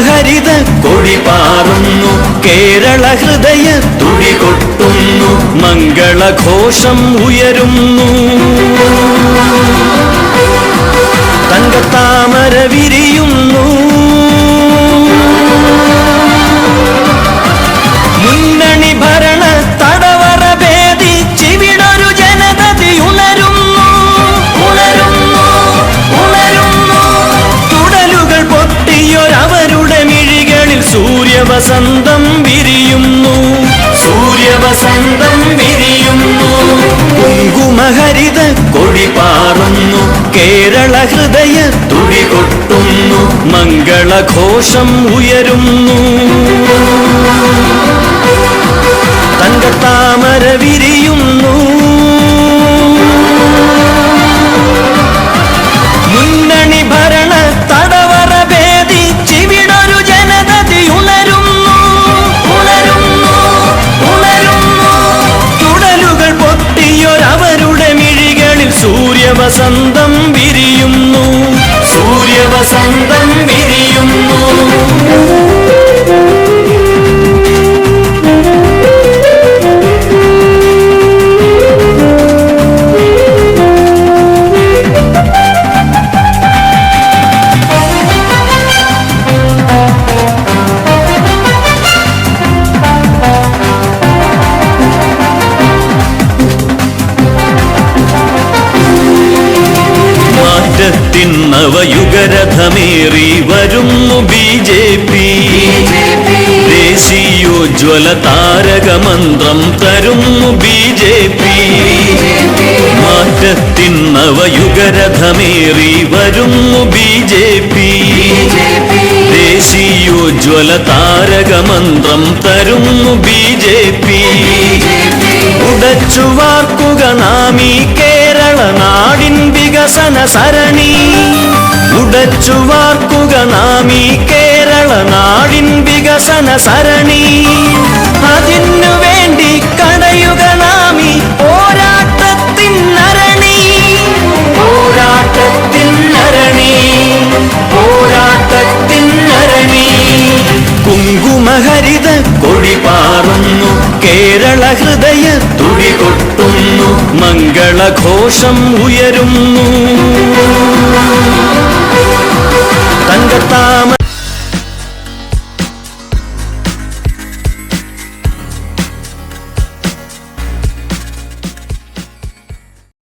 ഹരിത കൊടി പാറുന്നു, കേരള ഹൃദയ തുടി കൊട്ടുന്നു, മംഗളഘോഷം ഉയരുന്നു, തങ്കത്താമര സൂര്യവസന്തം വിരിയുന്നു, സൂര്യവസന്തം വിരിയുന്നു. കുങ്കുമഹരിത കൊടി പാറുന്നു, കേരള ഹൃദയ തുടി കൊട്ടുന്നു, മംഗളഘോഷം ഉയരുന്നു. തങ്കത്താമര വിരിയുന്നു, മുന്നണി ഭരണ തടവറ ഭേദിച്ചിവിടൊരു ജനതതി ഉണരുന്നു, ഉണരുന്നു, ഉണരുന്നു. ചുടലുകൾ പൊട്ടിയൊരവരുടെ മിഴികളിൽ സൂര്യവസന്തം വിരിയുന്നു, സൂര്യവസന്തം വിരിയുന്നു. മാറ്റത്തിൻ നവയുഗരഥമേറി വരുന്നു BJP. ദേശീയോജ്വല താരകമന്ത്രം തരുന്നു BJP. മാറ്റത്തിൻ നവയുഗരഥമേറി വരുന്നു BJP. ദേശീയോജ്വല താരകമന്ത്രം തരുന്നു BJP. ഉടച്ചു വാർക്കുക നാമീ കേരള നാടിൻ വികസന സരണി, ഉടച്ചു വാർക്കുക നാമീ കേരള നാടിൻ വികസന സരണി. അതിനു വേണ്ടി കടയുക നാമീ പോരാട്ടത്തിൻ നരണി, പോരാട്ടത്തിൻ നരണി, പോരാട്ടത്തിൻ നരണി. കുങ്കുമഹരിത കൊടി പാറുന്നു, കേരള ഹൃദയ തുടി കൊട്ടുന്നു, മംഗളഘോഷം ഉയരുന്നു.